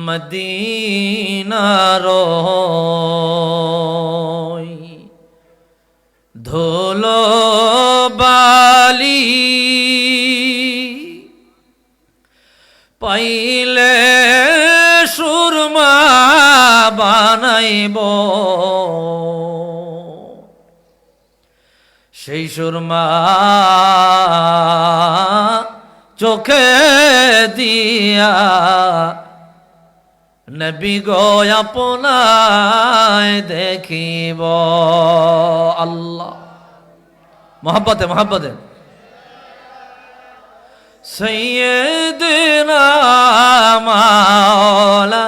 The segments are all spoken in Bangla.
মদিনার ধুলো বালি পাইলে সুরমা বানাইব, সেই সুরমা চোখে দিয়া নবী গো আপনায় দেখিব। আল্লাহ মোহাব্বতে মোহাব্বতে সাইয়্যিদনা মাওলা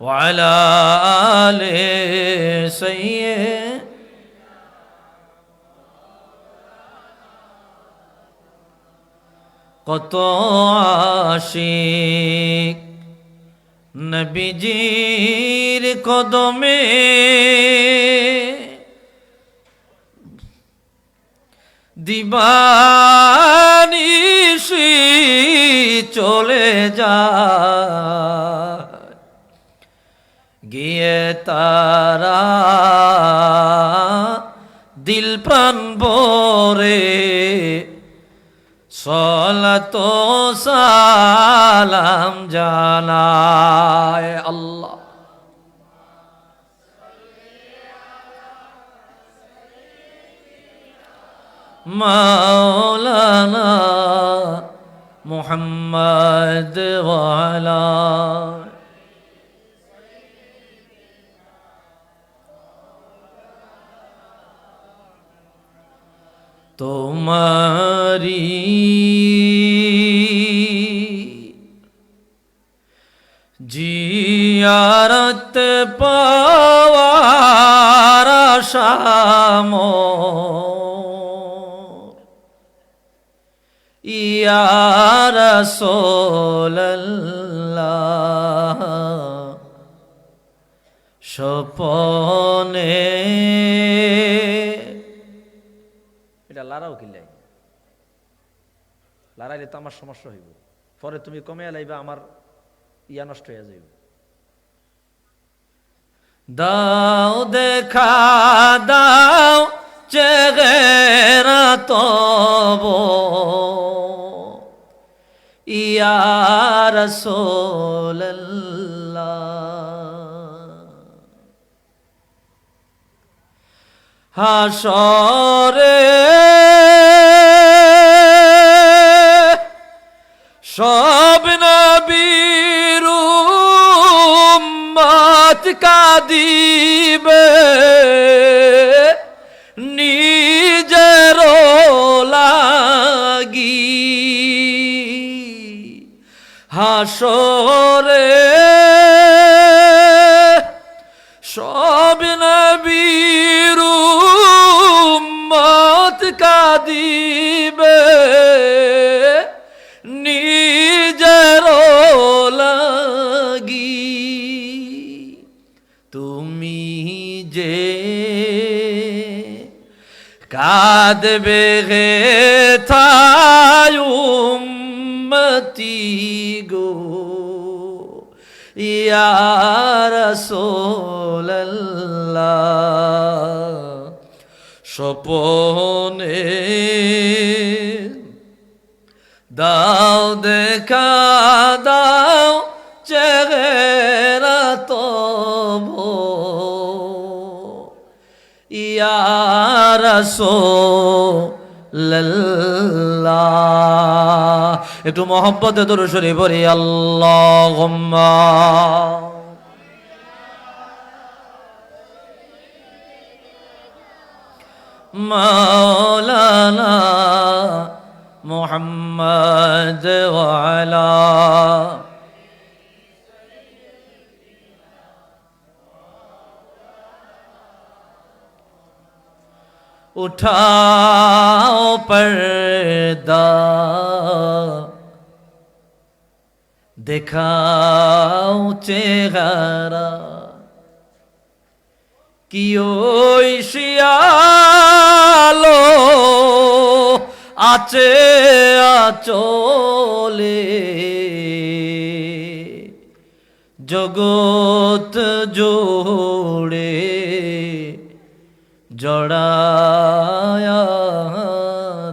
ওয়া আলা আলি সাইয়্যিদ কত আশিক নবীজির কদমে দিবানিশি চলে যায়, গিয়ে তারা দিল প্রাণ ভরে সালাত ও সালাম জানায়। আল্লাহ মাওলানা মুহাম্মদ ওয়া আলা তোমারি জিয়ারত পাওয়ার আশাম ইয়া রাসূলুল্লাহ স্বপনে। এটা লারাও কিলাই, লারাইলে তো আমার সমস্যা হইব, পরে তুমি কমে লাইবা আমার ইয়া নষ্ট হয়ে যাইব। দাও দেখা দাও চেহারা তব ইয়া রাসূলুল্লাহ, হাসরে সব নবীর উম্মত কাঁদিবে, নিজের লাগি হাসরে সব নবীর উম্মত কাঁদিবে, নিজের লাগি তুমি যে কাঁদবে গে থাই উম্মতি গো ইয়া রাসূলুল্লাহ, স্বপনে দাও দেখা দাও চেহারা তব ইয়া রাসূলুল্লাহ। একটু মহব্বতে দরুদ শরীফ পড়ি। আল্লাহুম্মা মাওলানা মুহাম্মদ ওয়া আলা उठाओ पर्दा दिखाओ चेहरा कि ওই শিয়ালো আছে আচলে জগৎ জোড়ে জড়ায়া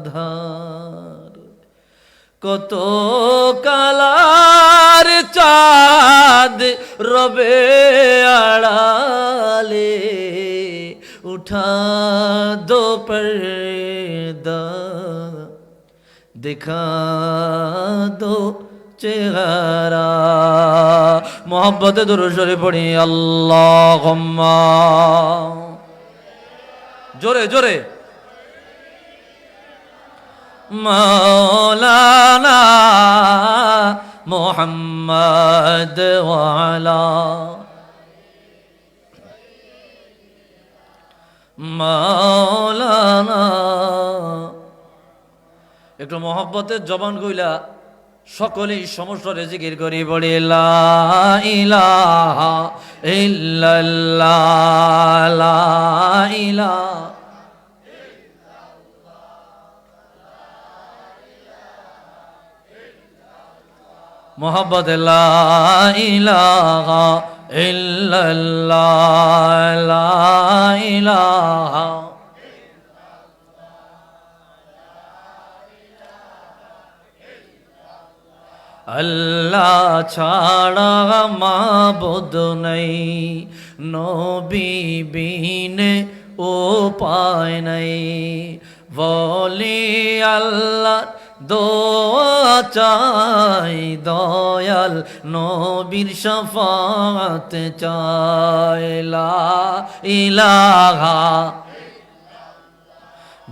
ধার, কত কালার চাঁদ রবে আড়ালে, উঠা দো পর্দা दिखा दो चेहरा। मोहब्बत दुरूद शरीफ पढ़ी अल्लाहुम्मा, जोरे जोरे। मौलाना मोहम्मद वाला, मौलाना। একটু মহব্বতের জবান কইলা সকলেই সমস্যারে জিকির করি বলি লা ইলাহা ইল্লাল্লাহ, লা ইলাহা মহব্বত, লা ইলাহা ইল্লাল্লাহ, লা ইলাহা আল্লাহ ছাড়া মাবুদ নাই, নবী বিনে উপায় নাই। বলি আল্লাহ দোয়া চাই, দয়াল নবীর শাফাত চাই। লা ইলাহা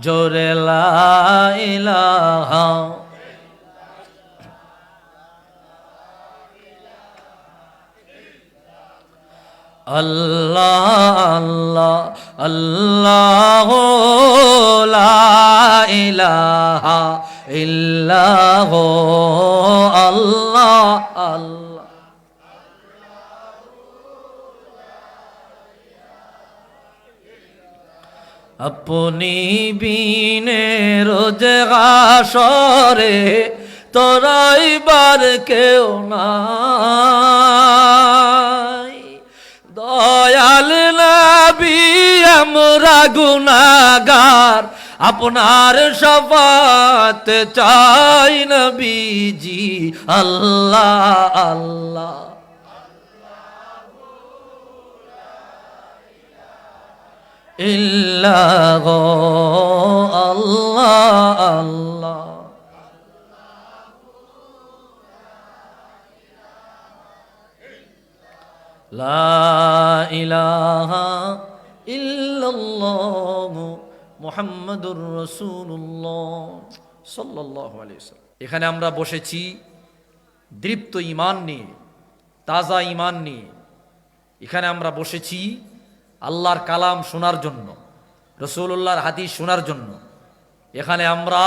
জোরে লা ইলাহা আল্লাহ আল্লাহ, আল্লাহ লা ইলাহা ইল্লাহ, আল্লাহ আল্লাহ। আপনি বিনে রোজ হাসরে তরাইবার কেউ নাই। দয়াল নবী আমরা গুনাহগার, আপনার শাফাত চাই নবীজি। আল্লাহ আল্লাহ ইল্লাহ, আল্লাহ আল্লাহ। লা ইলাহা ইল্লাল্লাহ মুহাম্মাদুর রাসূলুল্লাহ সাল্লাল্লাহু আলাইহি ওয়াসাল্লাম। এখানে আমরা বসেছি দৃপ্ত ঈমান নিয়ে, তাজা ঈমান নিয়ে। এখানে আমরা বসেছি আল্লাহর কালাম শোনার জন্য, রাসূলুল্লাহর হাদিস শোনার জন্য। এখানে আমরা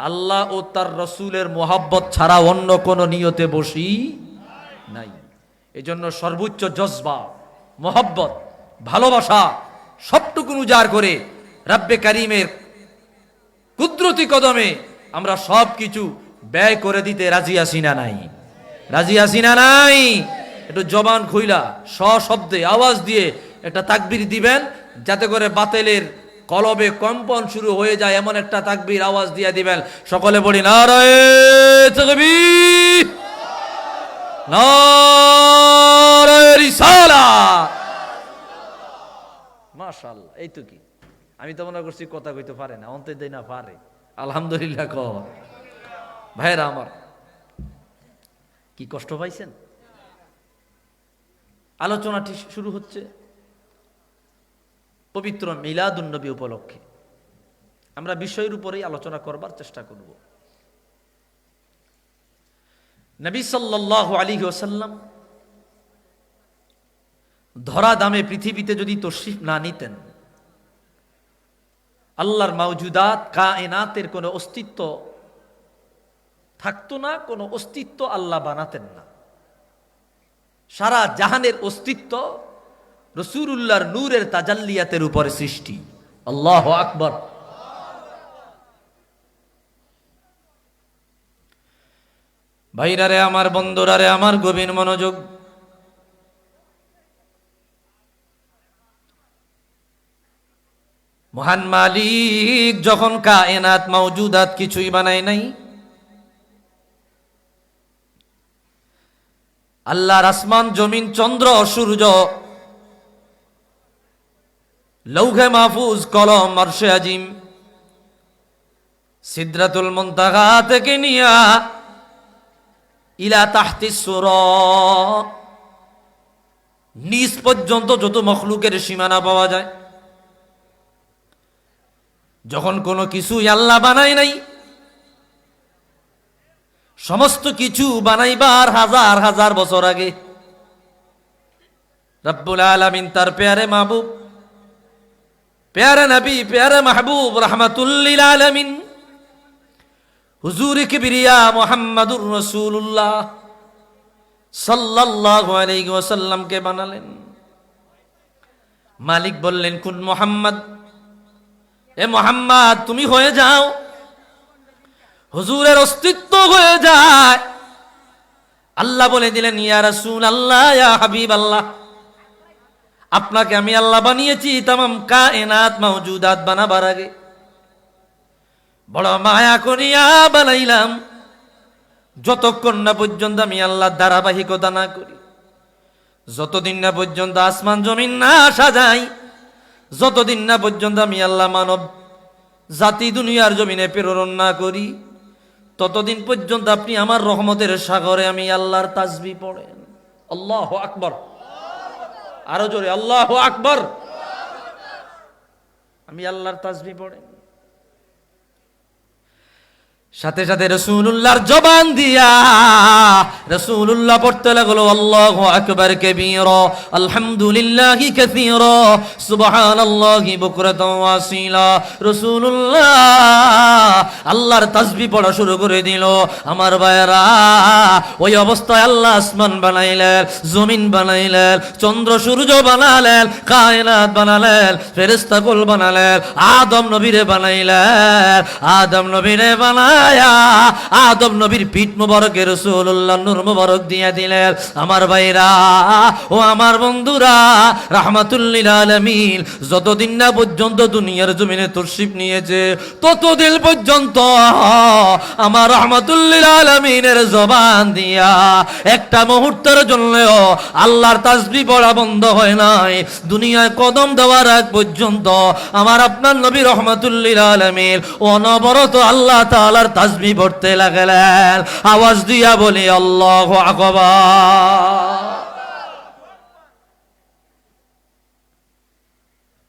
আল্লাহ ও তার রাসূলের মোহাব্বত ছাড়া অন্য কোনো নিয়তে বসি নাই। এজন্য সর্বোচ্চ জজবা, মোহাব্বত, ভালোবাসা সবটুকু উজাড় করে রব্বে কারীমের কুদরতি কদমে আমরা সব কিছু ব্যয় করে দিতে রাজি আছি না নাই? রাজি আছি না নাই? একটু জবান খুইলা সশব্দে আওয়াজ দিয়ে একটা তাকবীর দিবেন, যাতে করে বাতিলের কলবে কম্পন শুরু হয়ে যায়, এমন একটা তাকবীর আওয়াজ দিয়ে দিবেন। সকলে বলি নারায়ে তাকবীর, নারায়ে রিসালাত। মাশাআল্লাহ। এই তো কি, আমি তো মনে করছি কথা কইতে পারে না, অন্তর দেই না পারে। আলহামদুলিল্লাহ কর। ভাইরা আমার, কি কষ্ট পাইছেন? আলোচনাটি শুরু হচ্ছে পবিত্র মিলাদুন নবী উপলক্ষে। আমরা বিষয়ের উপরেই আলোচনা করবার চেষ্টা করব। নবী সাল্লাল্লাহু আলাইহি ওয়াসাল্লাম ধরা দামে পৃথিবীতে যদি তশরিফ না নিতেন, আল্লাহর মাওজুদাত কায়নাতের কোনো অস্তিত্ব থাকতো না, কোনো অস্তিত্ব আল্লাহ বানাতেন না। সারা জাহানের অস্তিত্ব রাসূলুল্লাহর নূরের তাজাল্লিয়াতের উপরে সৃষ্টি। আল্লাহু আকবার। ভাইরা রে আমার, বন্ধুরা রে আমার, গভীর মনোযোগ। মহান মালিক যখন কায়নাত মাওজুদাত কিছুই বানায় নাই, আল্লাহর আসমান জমিন চন্দ্র সূর্য, লৌহে মাহফুজ কলম আরশে আজিম, সিদরাতুল মুনতাহা থেকে নিয়া ইলা তাহতিস সুরা, নিচ পর্যন্ত যত মখলুকের সীমানা পাওয়া যায়, যখন কোনো কিছুই আল্লাহ বানায় নাই, সমস্ত কিছু বানাইবার হাজার হাজার বছর আগে রব্বুল আলামিন তার প্যারে মাহবুব, প্যারে নবী, প্যারে মাহবুব রাহমাতুল লিল আলামিন হুজুর কিবরিয়া মুহাম্মাদুর রাসূলুল্লাহ সাল্লাল্লাহু আলাইহি ওয়াসাল্লামকে বানালেন। মালিক বললেন, কুন মুহাম্মদ, এ মুহাম্মদ তুমি হয়ে যাও। হুজুরের অস্তিত্ব হয়ে যায়। আল্লাহ বলে দিলেন, ইয়া রাসূলুল্লাহ, ইয়া হাবিবাল্লাহ, আপনাকে আমি আল্লাহ বানিয়েছি তামাম কায়নাত মাওজুদাত বানাবার আগে। বড় মায়া করিয়া বানাইলাম, যতক্ষণ না পর্যন্ত আমি আল্লাহর ধারাবাহিকতা না করি, যতদিন না পর্যন্ত আসমান জমিন না সাজাই, যতদিন না পর্যন্ত আমি আল্লাহ মানব জাতি দুনিয়ার জমিনে প্রেরণ না করি, ততদিন পর্যন্ত আপনি আমার রহমতের সাগরে আমি আল্লাহর তাসবিহ পড়েন। আল্লাহু আকবার, আরো জোরে আল্লাহু আকবার। আমি আল্লাহর তাসবিহ পড়েন। সাথে সাথে রাসূলুল্লাহর জবান দিয়া রাসূলুল্লাহ পড়তে লাগলো, আল্লাহু আকবার কাবীরা, আলহামদুলিল্লাহি কাসীরা, সুবহানাল্লাহি বুকরাতাও ওয়াসিলা। রাসূলুল্লাহ আল্লাহর তাসবিহ পড়া শুরু করে দিল। আমার ভাইরা, ওই অবস্থায় আল্লাহ আসমান বানাইলেন, জমিন বানাইলেন, চন্দ্র সূর্য বানালেন, কায়নাত বানালেন, ফেরেশতাকুল বানালেন, আদম নবীরে বানাইলেন, আদম নবীরে বানাই আদম নবীর পিঠ মুবারকে রাসূলুল্লাহ নূর মুবারক দিয়ে দিলেন। আমার ভাইরা ও আমার বন্ধুরা, রাহমাতুল লিল আলামিন যতদিন না পর্যন্ত দুনিয়ার জমিনে তশরিফ নিয়েছে, ততদিন পর্যন্ত আমার রাহমাতুল লিল আলামিনের জবান দিয়া একটা মুহূর্তের জন্য আল্লাহর তাসবিহ পড়া বন্ধ হয় নাই। দুনিয়ায় কদম দেওয়ার আগ পর্যন্ত আমার আপনার নবী রাহমাতুল লিল আলামিন অনবরত আল্লাহ তাআলার তাসবিহ পড়তে লাগলেন। আওয়াজ দিয়া বলি আল্লাহু আকবার।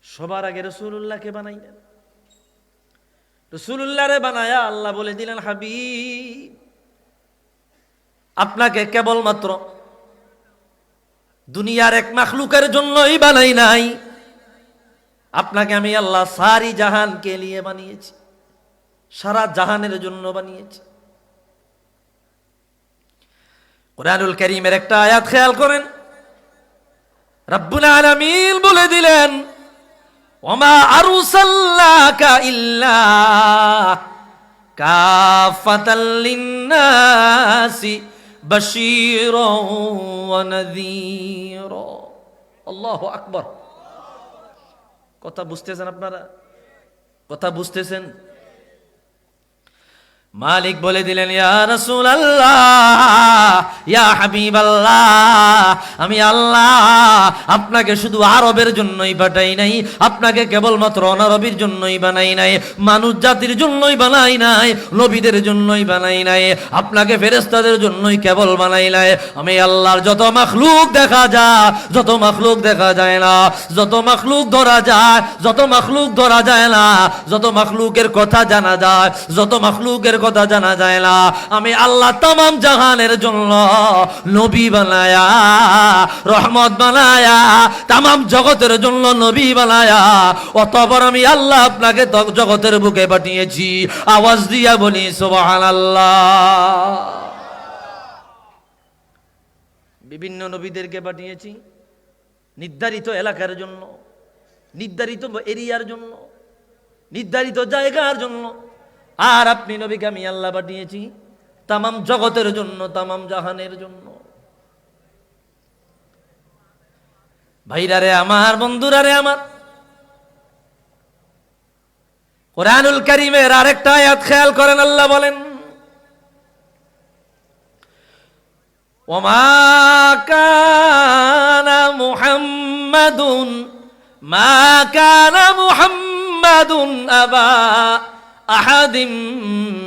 সবার আগে রাসূলুল্লাহকে বানাইলেন। রাসূলুল্লাহরে বানায়া আল্লাহ বলে দিলেন, হাবিব, আপনাকে কেবলমাত্র দুনিয়ার এক মাখলুকের জন্যই বানাই নাই, আপনাকে আমি আল্লাহ সারি জাহানকে নিয়ে বানিয়েছি, সারা জাহানের জন্য বানিয়েছি। কুরআনুল কারীমের একটা আয়াত খেয়াল করেন, রব্বুল আলামিন বলে দিলেন, ওমা আরসালনাকা ইল্লা কাফাতাল লিন্নাসি বাশীরাও ওয়া নাযীরা। আল্লাহু আকবার। কথা বুঝতেছেন আপনারা? কথা বুঝতেছেন? মালিক বলে দিলেন, ইয়া রাসূলুল্লাহ, ইয়া হাবিবাল্লাহ, আমি আল্লাহ আপনাকে শুধু আরবের জন্যই পাঠাই নাই, আপনাকে কেবলমাত্র অনারবের জন্যই বানাই নাই, মানুষ জাতির জন্যই বানাই নাই, নবীদের জন্যই বানাই নাই, আপনাকে ফেরেশতাদের জন্যই কেবল বানাই নাই। আমি আল্লাহর যত মাখলুক দেখা যায়, যত মাখলুক দেখা যায় না, যত মাখলুক ধরা যায়, যত মাখলুক ধরা যায় না, যত মাখলুকের কথা জানা যায়, যত মাখলুকের কথা জানা যায় না, আমি আল্লাহ তামাম জাহানের জন্য নবী বানায়া, রহমত বানায়া, তামাম জগতের জন্য নবী বানায়া, অতঃপর আমি আল্লাহ আপনাকে জগতের বুকে পাঠিয়েছি। আওয়াজ দিয়া বলি সুবহানাল্লাহ। বিভিন্ন নবীদেরকে পাঠিয়েছি নির্ধারিত এলাকার জন্য, নির্ধারিত এরিয়ার জন্য, নির্ধারিত জায়গার জন্য। আর আপনি নবীকে আমি আল্লাহ পাঠিয়েছি তামাম জগতের জন্য, তামাম জাহানের জন্য। ভাইরা রে আমার, বন্ধুরা রে আমার, কুরআনুল কারীমের আরেকটা আয়াত খেয়াল করেন, আল্লাহ বলেন ওমা কানা মুহাম্মাদুন মা কানা মুহাম্মাদুন আবা আহাদিম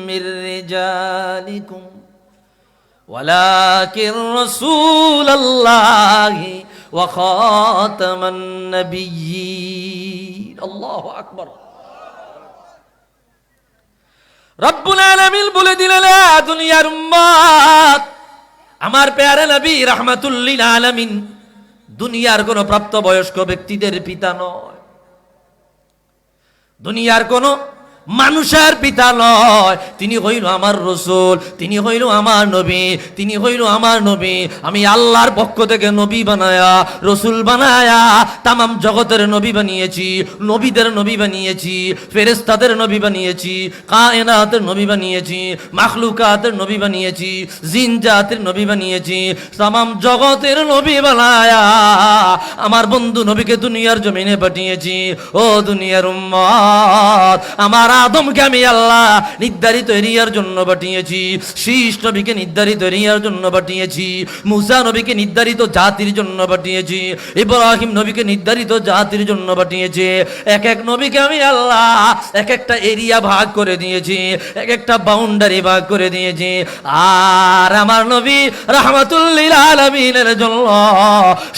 মির রিজালিকুম ওয়ালাকিন রাসূলুল্লাহি ওয়া খাতামান নাবিয়্যিন। আল্লাহু আকবার। রব্বুল আলামিন বলে দিলেন, দুনিয়ার উম্মত, আমার প্যারা নবী রাহমাতুল লিল আলামিন দুনিয়ার কোন প্রাপ্তবয়স্ক ব্যক্তিদের পিতা নয়, দুনিয়ার কোন মানুষের পিতা নয়। তিনি হইল আমার রাসূল, তিনি হইল আমার নবী, তিনি হইল আমার নবী। আমি আল্লাহর পক্ষ থেকে নবী বানায়া, রাসূল বানায়া তামাম জগতের নবী বানিয়েছি, নবীদের নবী বানিয়েছি, ফেরেশতাদের নবী বানিয়েছি, কায়নাতের নবী বানিয়েছি, মাখলুকাতের নবী বানিয়েছি, জিন জাতের নবী বানিয়েছি। তামাম জগতের নবী বানায়া আমার বন্ধু নবীকে দুনিয়ার জমিনে পাঠিয়েছি। ও দুনিয়ার উম্মত, আমার আদমকে আমি আল্লাহ নির্ধারিত এরিয়ার জন্য পাঠিয়েছি, শীষ নবীকে নির্ধারিত এরিয়ার জন্য পাঠিয়েছি, মুসা নবীকে নির্ধারিত জাতির জন্য পাঠিয়েছি, ইব্রাহিম নবীকে নির্ধারিত জাতির জন্য পাঠিয়েছি। এক এক নবীকে আমি আল্লাহ এক একটা এরিয়া ভাগ করে দিয়েছি, এক একটা বাউন্ডারি ভাগ করে দিয়েছি। আর আমার নবী রাহমাতুল লিল আলামিনের জন্য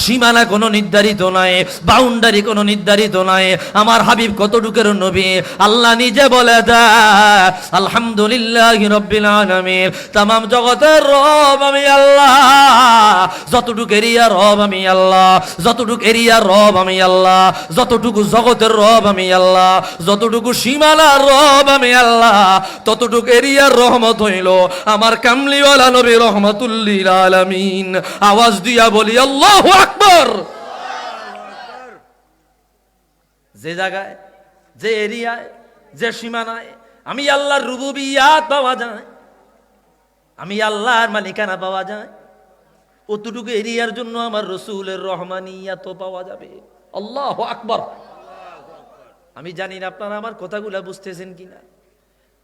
সীমানা কোনো নির্ধারিত নাই, বাউন্ডারি কোনো নির্ধারিত নাই। আমার হাবিব কতটুকের নবী আল্লাহ নিজে বলে দেয়, আলহামদুলিল্লাহি রাব্বিল আলামিন, তামাম জগতের রব আমি আল্লাহ, যতটুকু এরিয়ার রব আমি আল্লাহ, যতটুকু এরিয়ার রব আমি আল্লাহ, যতটুকু জগতের রব আমি আল্লাহ, যতটুকু সীমানার রব আমি আল্লাহ, ততটুকু এরিয়ার রহমত হইল আমার কামলিওয়ালা নবী রাহমাতুল লিল আলামিন। আওয়াজ দিয়া বলি আল্লাহু আকবার। যে জায়গায়, যে এরিয়ায়, যে সীমানায় আমি আল্লাহর রুবুবিয়াত পাওয়া যায়, আমি আল্লাহর মালিকানা পাওয়া যায়, অতটুকু এরিয়ার জন্য আমার রাসূলের রহমানিয়াত পাওয়া যাবে। আল্লাহু আকবার। আমি জানি না আপনারা আমার কথাগুলো বুঝতেছেন কিনা।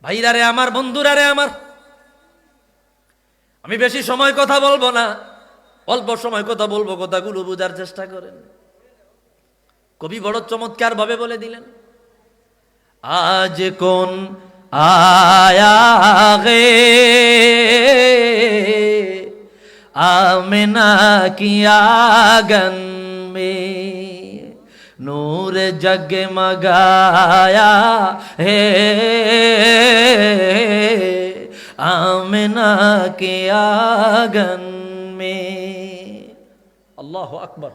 ভাইরারে আমার, বন্ধুরারে আমার, আমি বেশি সময় কথা বলবো না, অল্প সময় কথা বলবো, কথাগুলো বোঝার চেষ্টা করেন। কবি বড় চমৎকার ভাবে বলে দিলেন, আজ কোন আয়া গে आमिना की आंगन में नूर जगमगाया है आमिना के आंगन में। अल्लाह अकबर।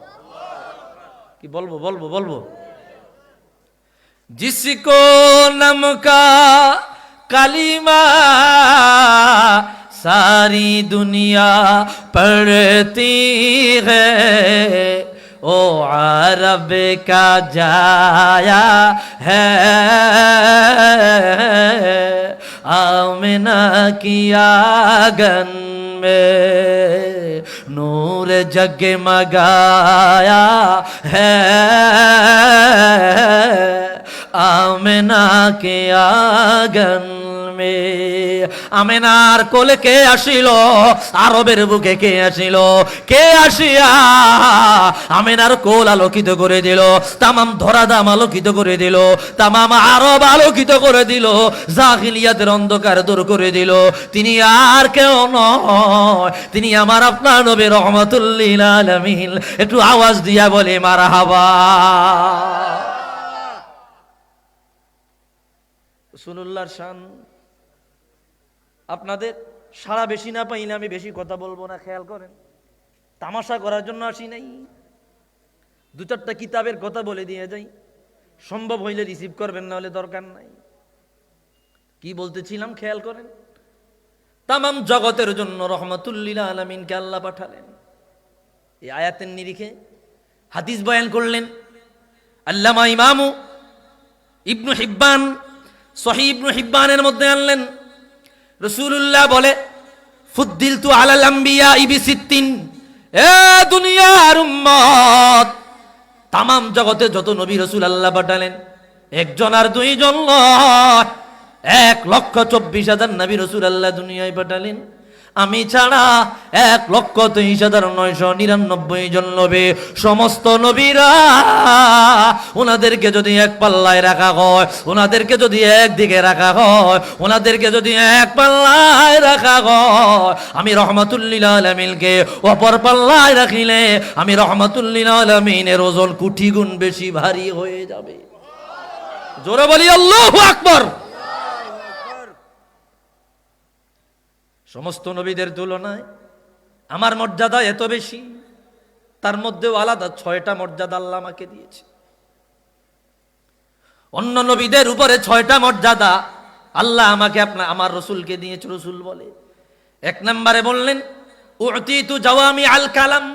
कि बोलबो बोलबो बोलबो। जिसको नम का कलीमा सारी दुनिया पढ़ती है ओ अरब का जाया है आमिना की आंगन में नूर जगमगाया है आमिना के आंगन में। आमिनार कोले के आशिलो आरबेर बुके के आशिलो के आशिया आमिनार कोल आलोकित करे दिलो तमाम धराधाम आलोकित करे दिलो तमाम आरब आलोकित करे दिलो জাহিলিয়াতের অন্ধকার দূর করে দিল। তিনি আর কেউ নয়, তিনি আমার আপনার নবী রহমাতুল লিল আলামিন। একটু আওয়াজ দিয়া বলে মারহাবা। রাসূলুল্লাহর শান আপনাদের সারা বেশি না পাইলে আমি বেশি কথা বলবো না, খেয়াল করেন। তামাশা করার জন্য আসি নাই, দু চারটা কিতাবের কথা বলে দিয়ে যাই, সম্ভব হইলে রিসিভ করবেন, না হলে দরকার নাই। কি বলতেছিলাম খেয়াল করেন। তামাম জগতের জন্য রহমাতুল লিল আলামিনকে আল্লাহ পাঠালেন। এই আয়াতের নিরিখে হাদিস বয়ান করলেন আল্লামা ইমামু ইবনু হিব্বান, সহিহ ইবনু হিব্বানের মধ্যে আনলেন। রাসূলুল্লাহ বলে ফুদ্দিলতু আলাল আম্বিয়া বিসিত্তিন। এ দুনিয়ার উম্মত, তামাম জগতে যত নবী রাসূল আল্লাহ পাঠালেন একজন আর দুইজন নয়, 1,24,000 নবী রাসূল আল্লাহ দুনিয়ায় পাঠালেন। আমি ছাড়া 1,23,999 জন নবী। সমস্ত নবীরা ওনাদেরকে যদি এক পাল্লায় রাখা হয়, ওনাদেরকে যদি একদিকে রাখা হয়, ওনাদেরকে যদি এক পাল্লায় রাখা হয়, আমি রহমাতুল লিল আলামিনকে অপর পাল্লায় রাখিলে আমি রহমাতুল লিল আলামিনের ওজন কোটি গুণ বেশি ভারী হয়ে যাবে। জোরে বলি আল্লাহু আকবার। সমস্ত নবীদের তুলনায় আমার মর্যাদা এত বেশি, তার মধ্যেও আলাদা 6টা মর্যাদা আল্লাহ আমাকে দিয়েছে। অন্য নবীদের উপরে 6টা মর্যাদা আল্লাহ আমাকে আমার রসুলকে দিয়েছে। রসুল বলে, 1 নম্বরে বললেন উতিতু জাওয়ামি আল কালাম।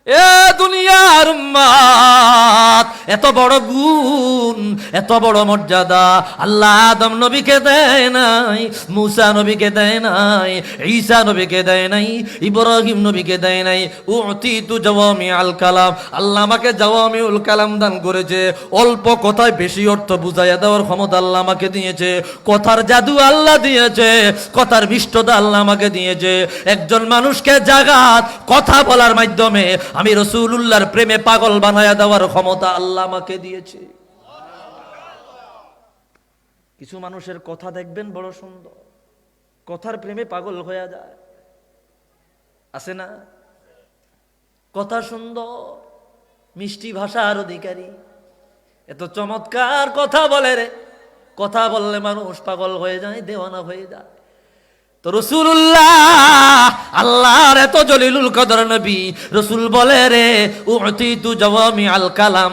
এ দুনিয়ার উম্মাত, এত বড় গুণ, এত বড় মর্যাদা আল্লাহ আদম নবীকে দেয় নাই, মুসা নবীকে দেয় নাই, ঈসা নবীকে দেয় নাই, ইব্রাহিম নবীকে দেয় নাই। উতিতু জাওয়ামি আল কালাম, আল্লাহ আমাকে জাওয়ামিউল কালাম দান করেছে। অল্প কথায় বেশি অর্থ বুঝাইয়া দেওয়ার ক্ষমতা আল্লাহ আমাকে দিয়েছে। কথার জাদু আল্লাহ দিয়েছে, কথার মিষ্টতা আল্লাহ আমাকে দিয়েছে। একজন মানুষকে জাগাত কথা বলার মাধ্যমে আমি রাসূলুল্লাহর প্রেমে পাগল বানায়া দেওয়ার ক্ষমতা আল্লাহ আমাকে দিয়েছে। কিছু মানুষের কথা দেখবেন বড় সুন্দর, কথার প্রেমে পাগল হয়ে যায়, আছে না? কথা সুন্দর, মিষ্টি ভাষার অধিকারী, এত চমৎকার কথা বলে রে, কথা বললে মানুষ পাগল হয়ে যায়, দেওয়ানা হয়ে যায়। তো রাসূলুল্লাহ আল্লাহর এত জলিলুল কদর নবী, রাসূল বলে রে উতিতু জাওয়ামি আল কালাম,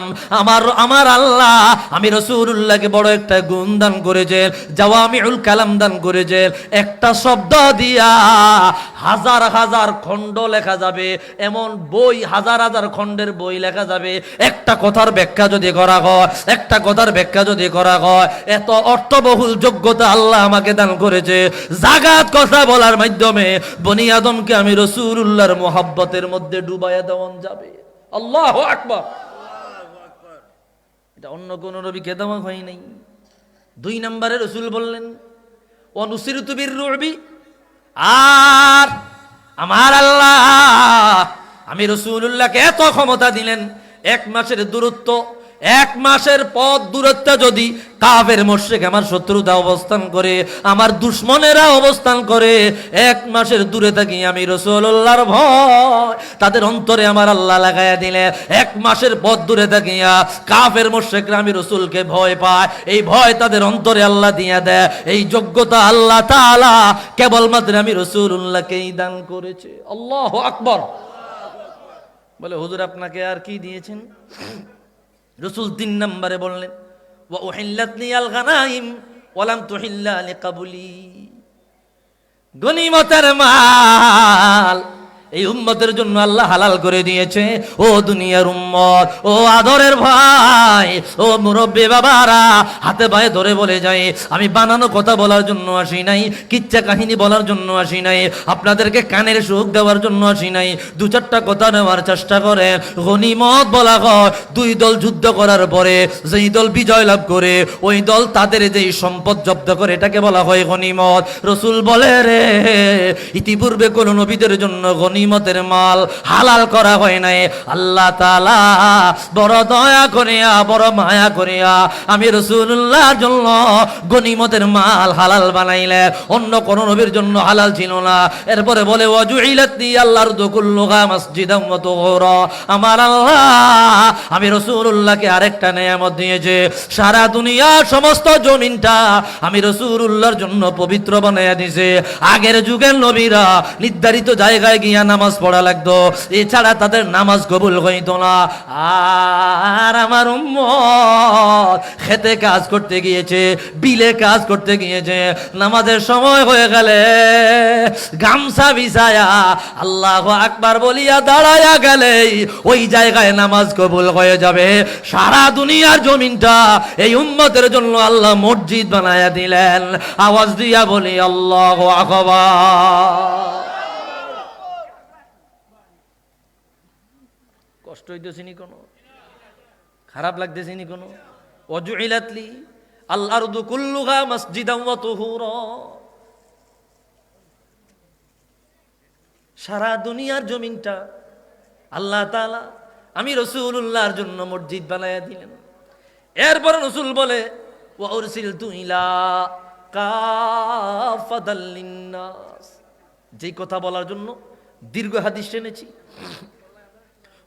আমার আল্লাহ আমি রাসূলুল্লাহকে বড় একটা গুণ দান করেছে, জাওয়ামিউল কালাম দান করেছে। একটা শব্দ দিয়া হাজার হাজার খণ্ড লেখা যাবে, এমন বই, হাজার হাজার খণ্ডের বই লেখা যাবে। একটা কথার ব্যাখ্যা যদি করা হয়, একটা কথার ব্যাখ্যা যদি করা হয়, এত অর্থবহুল যোগ্যতা আল্লাহ আমাকে দান করেছে। জাগাত কথা বলার মাধ্যমে বনি আদমকে আমি রাসূলুল্লাহর মোহাব্বতের মধ্যে ডুবাইয়া দেওয়া যাবে। আল্লাহু আকবার। এটা অন্য কোন নবীকে দেওয়া হয় নাই। 2 নম্বরে রাসূল বললেন অনুসিরতু বিররুবি, আর আমার আল্লাহ আমি রাসূলুল্লাহকে এত ক্ষমতা দিলেন, 1 মাসের দূরত্ব, 1 মাসের পথ দূরত্ব যদি কাফের মুশরিক আমার শত্রুতা অবস্থান করে, আমার দুশমনেরা অবস্থান করে, 1 মাসের দূরে থাকি আমি রাসূলুল্লাহর ভয় তাদের অন্তরে আমার আল্লাহ লাগাইয়া দিলে, 1 মাসের পথ দূরে থাকিয়া কাফের মুশরিকরা আমি রাসূলকে ভয় পায়, এই ভয় তাদের অন্তরে আল্লাহ দিয়া দেয়। এই যোগ্যতা আল্লাহ তাআলা কেবলমাত্র আমি রাসূলুল্লাহকেই দান করেছে। আল্লাহু আকবার। বলে হুজুর আপনাকে আর কি দিয়েছেন? রাসূল 3 নম্বরে বললেন ওয়া উহিল্লাত লিয়াল গানাইম ওয়া লাম তুহিল্লা লিকাবলি, গনিমতের মাল এই উম্মতের জন্য আল্লাহ হালাল করে দিয়েছে। ও দুনিয়ার উম্মত, ও আদরের ভাই, ও মুরব্বী বাবারা, হাতে পায়ে ধরে বলে যায় আমি বানানো কথা বলার জন্য আসি নাই, কিচ্ছা কাহিনী বলার জন্য আসি নাই, আপনাদেরকে কানের সুখ দেওয়ার জন্য আসি নাই। 2-4টা কথা নেওয়ার চেষ্টা করে। গনিমত বলা হয় 2 দল যুদ্ধ করার পরে যেই দল বিজয় লাভ করে ওই দল তাদের যেই সম্পদ জব্দ করে এটাকে বলা হয় গনিমত। রাসূল বলে রে ইতিপূর্বে কোন নবীদের জন্য গনিমতের মাল হালাল করা হয় নাই। আল্লাহ তাআলা বড় দয়া করিয়া, বড় মায়া করিয়া আমি রাসূলুল্লাহর জন্য গনিমতের মাল হালাল বানাইলে, অন্য কোন নবীর জন্য হালাল ছিল না। এরপরে বলে ওয়াজুইলাত লিয়াল আরদু কুল্লুহা মাসজিদাম ওয়া তুহুরা, আমার আল্লাহ আমি রাসূলুল্লাহকে আরেকটা নিয়ামত দিয়েছে, সারা দুনিয়ার সমস্ত জমিনটা আমি রাসূলুল্লাহর জন্য পবিত্র বানাইয়া দিয়েছে। আগের যুগের নবীরা নির্ধারিত জায়গায় গিয়া নামাজ পড়া লাগতো, এছাড়া তাদের নামাজ কবুল হইত না। আর আমার উম্মত খেতে কাজ করতে গিয়েছে, বিলে কাজ করতে গিয়েছে, নামাজের সময় হয়ে গেলে গামছা বিছায়া আল্লাহু আকবার বলিয়া দাঁড়ায়া গেলে ওই জায়গায় নামাজ কবুল হয়ে যাবে। সারা দুনিয়ার জমিনটা এই উম্মতের জন্য আল্লাহ মসজিদ বানায়া দিলেন। আওয়াজ দিয়া বলি আল্লাহু আকবার। কষ্ট হইতেছে নি কোনো? খারাপ লাগতেছে নি কোনো? ওয়াজুইলাত লি আল আরদু কুল্লুহা মাসজিদান ওয়া তুহুরা। সারা দুনিয়ার জমিনটা আল্লাহ তাআলা আমি রাসূলুল্লাহর জন্য মসজিদ বানায়া দিলেন। এরপর রাসূল বলে ওয়া উরসিলতু ইলা কাফাতাল লিন্নাস, যেই কথা বলার জন্য দীর্ঘ হাদিস টেনেছি।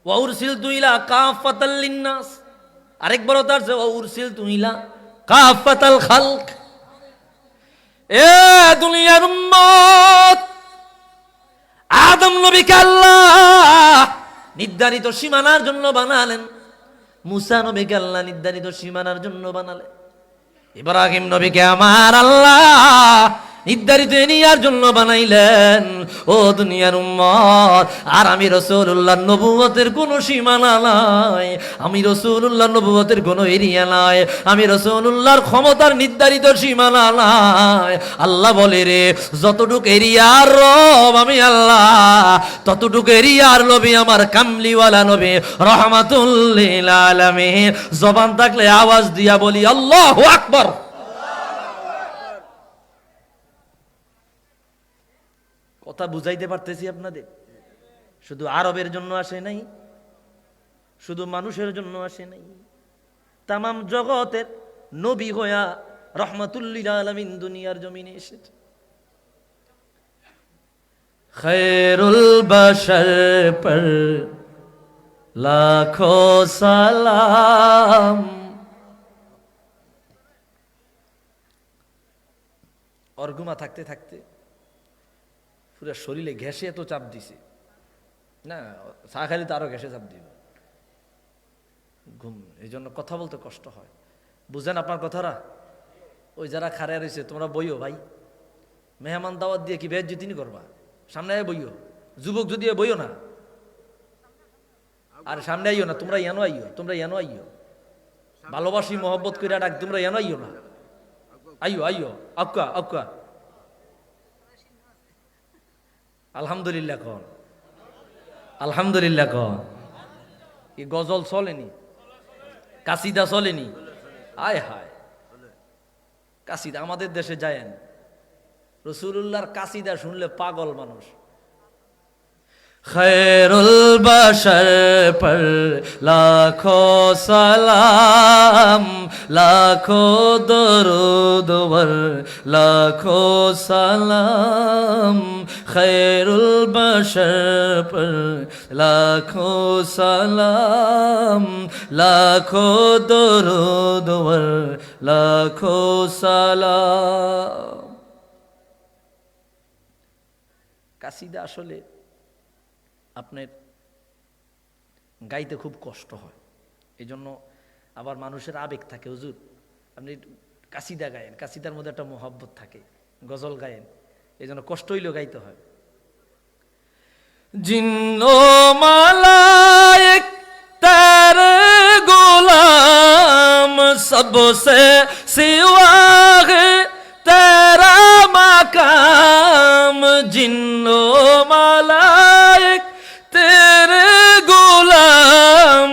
ওয়া উরসিলতু ইলা কাফাতাল লিন্নাস, আরেকবার তার যে ওয়া উরসিলতু ইলা কাফাতাল খালক। এ দুনিয়ার উম্মত, আদম নবীকে আল্লাহ নির্ধারিত সীমানার জন্য বানালেন, মুসা নবীকে আল্লাহ নির্ধারিত সীমানার জন্য বানালেন, ইব্রাহিম নবীকে আমার আল্লাহ নির্ধারিত এরিয়ার জন্য বানাইলেন। ও দুনিয়ার উম্মত, আর আমি রাসূলুল্লাহর নবুয়তের কোনো সীমানা নাই, আমি রাসূলুল্লাহর নবুয়তের কোনো এরিয়া নাই, আমি রাসূলুল্লাহর ক্ষমতার নির্ধারিত সীমানা নাই। আল্লাহ বলে রে, যতটুক এরিয়ার রব আমি আল্লাহ, ততটুক এরিয়ার নবী আমার কামলিওয়ালা নবী রাহমাতুল লিল আলামিন। জবান থাকলে আওয়াজ দিয়া বলি আল্লাহু আকবার। কথা বুঝাইতে পারতেছি আপনাদের? শুধু আরবের জন্য আসে নাই, শুধু মানুষের জন্য আসে নাই, তামাম জগতের নবী হইয়া রহমাতুল লিল আলামিন দুনিয়ার জমিনে এসেছে। খৈরুল বশর পর লাখো সালাম। অর্গুমা থাকতে থাকতে পুরো শরীরে ঘেঁষে এত চাপ দিছে না, চা খালি তো আরো ঘেঁষে চাপ দিব, ঘুম, এই জন্য কথা বলতে কষ্ট হয়। বুঝেন আপনার কথাটা? ওই যারা খাড়ায় রয়েছে তোমরা বইও ভাই, মেহমান দাওয়াত দিয়ে কি বেজ্জতি করবা? সামনে বইও, যুবক যদি বইও না, আর সামনে আইও না, তোমরা এনো আইও, তোমরা এনো আইও, ভালোবাসি মহব্বত করে ডাক, তোমরা এনো আইও না, আইও আইও, আক্কা আক্কা। আলহামদুলিল্লাহ কন, আলহামদুলিল্লাহ কন। এই গজল চলেনি, কাসিদা চলেনি, আয় হায় কাসিদা আমাদের দেশে যায়েন, রাসূলুল্লাহর কাসিদা শুনলে পাগল মানুষ। খৈরুল বশর পর লাখো সালাম, লাখো দরুদ ওয়ার লাখো সালাম। খৈরুল বশর পর লাখো সালাম, লাখো দরুদ ওয়ার লাখো সালাম। কাসিদা আসলে আপনার গাইতে খুব কষ্ট হয়, এই জন্য আবার মানুষের আবেগ থাকে। হুজুর আপনি কাসিদা গায়েন, কাসিদার মধ্যে একটা মোহাব্বত থাকে, গজল গায়েন, এই জন্য কষ্ট হইলেও গাইতে হয়। জিন্নো মালায়েক তেরে গোলাম, সবসে সিওয়া হে তেরা মাকাম। জিন্নো মালায়েক तेरे गुलाम,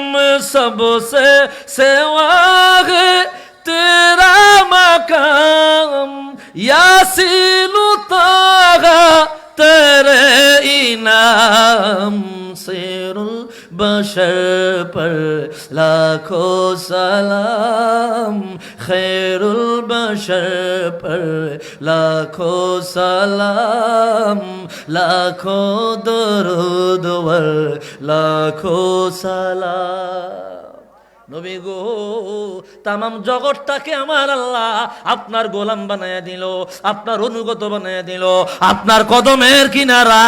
सबसे सिवा है तेरा मकाम। यासीन तागा तेरे इनाम, सिरुल बशर पर लाखो सलाम। खैरुल बशर पर लाखो सलाम, लाखो दरूद वर लाखो सलाम। নবী গো, তামাম জগৎটাকে আমার আল্লাহ আপনার গোলাম বানায়া দিল, আপনার অনুগত বানায়া দিল, আপনার কদমের কিনারা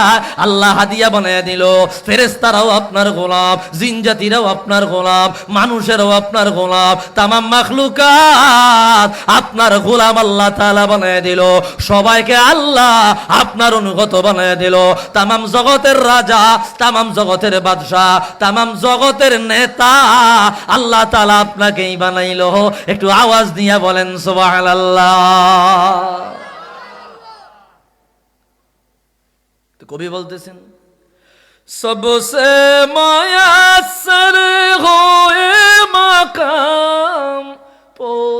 আল্লাহ হাদিয়া বানায়া দিল। ফেরেশতারাও আপনার গোলাম, জিন জাতিরাও আপনার গোলাম, মানুষেরাও আপনার গোলাম, তামাম মাখলুকাত আপনার গোলাম আল্লাহ তাআলা বানায়া দিল। সবাইকে আল্লাহ আপনার অনুগত বানায়া দিল। তামাম জগতের রাজা, তামাম জগতের বাদশাহ, তামাম জগতের নেতা আল্লাহ তাআলা আপনাকেই বানাইলো। একটু আওয়াজ দিয়া বলেন সুবহানাল্লাহ। তো কবি বলতেছেন সবসে মায়াসর হোয়ে মাকাম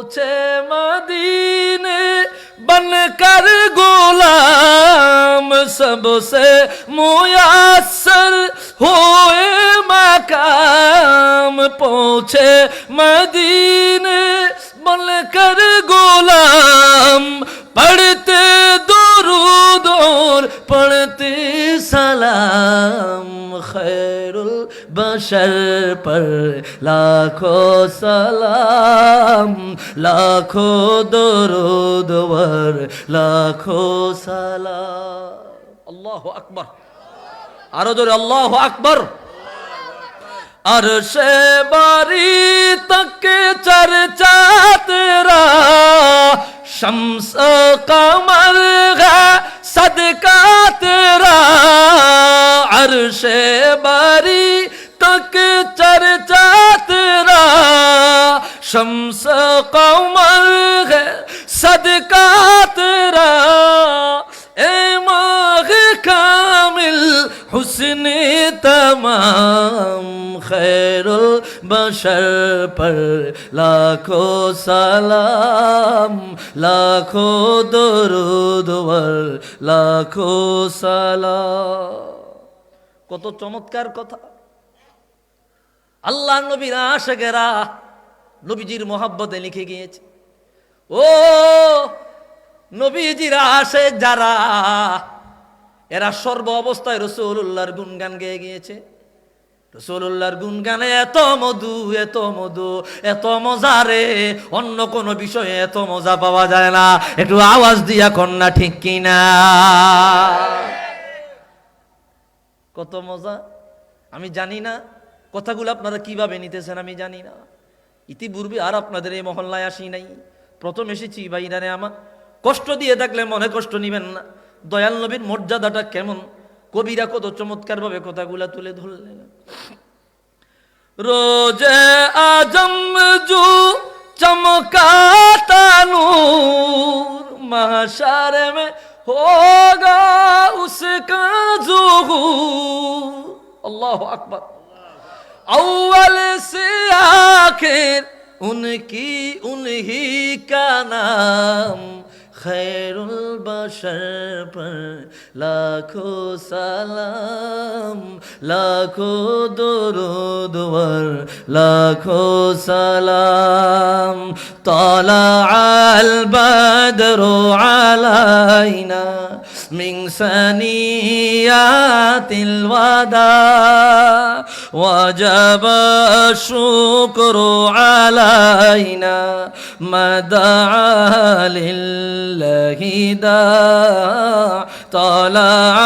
पहुँचे मदीने बनकर गुलाम सबसे मुयस्सर हुए मकाम पहुँचे मदीने बनकर गुलाम पढ़ते दुरूद और पढ़ते सलाम खैरुल बशर पर लाखों सलाम लाखों दुरूद वर लाखों सलाम अल्लाहु अकबर आरो जोरे अल्लाहु अकबर अर्शे बारी तक चर्चा तेरा शम्स कमर है सदका तेरा अर्शे बारी तक चर्चा तेरा शम्स कमर है सदका तेरा ए माग़ कामिल हुस्ने तमाम खैरुल बशर पर लाखों सलाम लाखों दुरूद वर लाखों सलाम কত চমৎকার কথা আল্লাহ নবীর আশিকেরা নবীজির মহব্বতে লিখে গিয়েছে ও নবীজির আশিক যারা এরা সর্ব অবস্থায় রাসূলুল্লাহর গুণগান গেয়ে গিয়েছে রাসূলুল্লাহর গুণগানে এত মধু এত মজা রে অন্য কোন বিষয়ে এত মজা পাওয়া যায় না একটু আওয়াজ দিয়া কন্যা ঠিক কিনা কত মজা আমি জানি না কথাগুলো আপনারা কিভাবে নিতেছেন আমি জানি না ইতিপূর্বে আর আপনাদের এই মহল্লায় আসি নাই প্রথম এসেছি ভাইরারে আমার কষ্ট দিয়ে থাকলে মনে কষ্ট নিবেন না দয়াল নবীর মর্যাদাটা কেমন কবিরা কত চমৎকার ভাবে কথাগুলা তুলে ধরলেন রোজে আজম জু চমকাতা নূর महशर में होगा उसका ज़ुहूर अल्लाह अकबर अव्वल से आखिर उनकी उन्हीं का नाम खैरुल बशर पर लाखों सलाम लाखों दुरूद वर लाखों सलाम तला अल बद्रु अलैना मिन सनियातिल वदा वजब शुक्र अलैना मदा लिल्लाहि दा طلع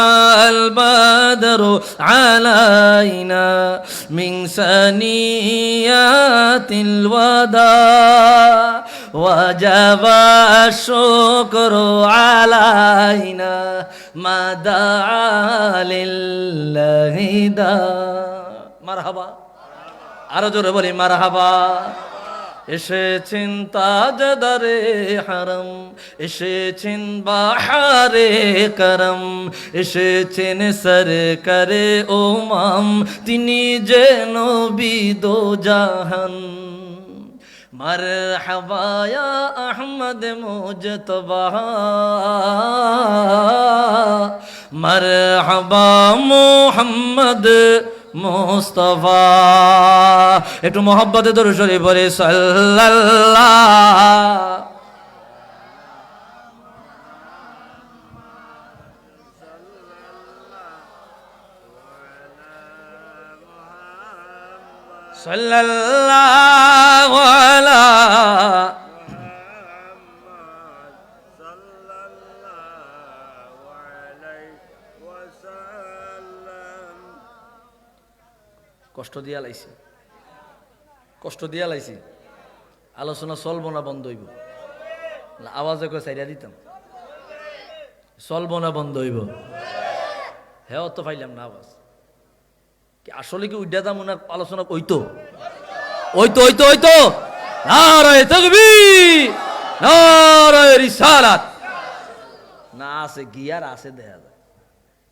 البدر علينا من ثنيات الوداع وجب الشكر علينا ما دعا لله دا مرحبا আরো জোরে বলি মারহাবা এসেছেন তাজদারে হারাম এসেছেন বাহারে করম এসেছেন সরকারে ওমাম তিনি যে নবী দো জাহান মারহাবা ইয়া আহমদ মুজতবা মারহাবা মুহাম্মদ মুস্তাফা একটু মোহাব্বতে দরুদ শরীফ পড়ে সাল্লাল্লাহ সাল্লাল্লাহু আলা কষ্ট দিয়া লাইছি আলোচনা চলবো না বন্ধ হইব আওয়াজে করে সাইডা দিতাম চলবো না বন্ধ হইব হ্যাঁ তো পাইলাম না আওয়াজ কি আসলে কি উইডা দাম ওনার আলোচনা হইতো নারায়ে তাকবীর নারায়ে রিসালাত না আছে গিয়ার আছে দেখা যায়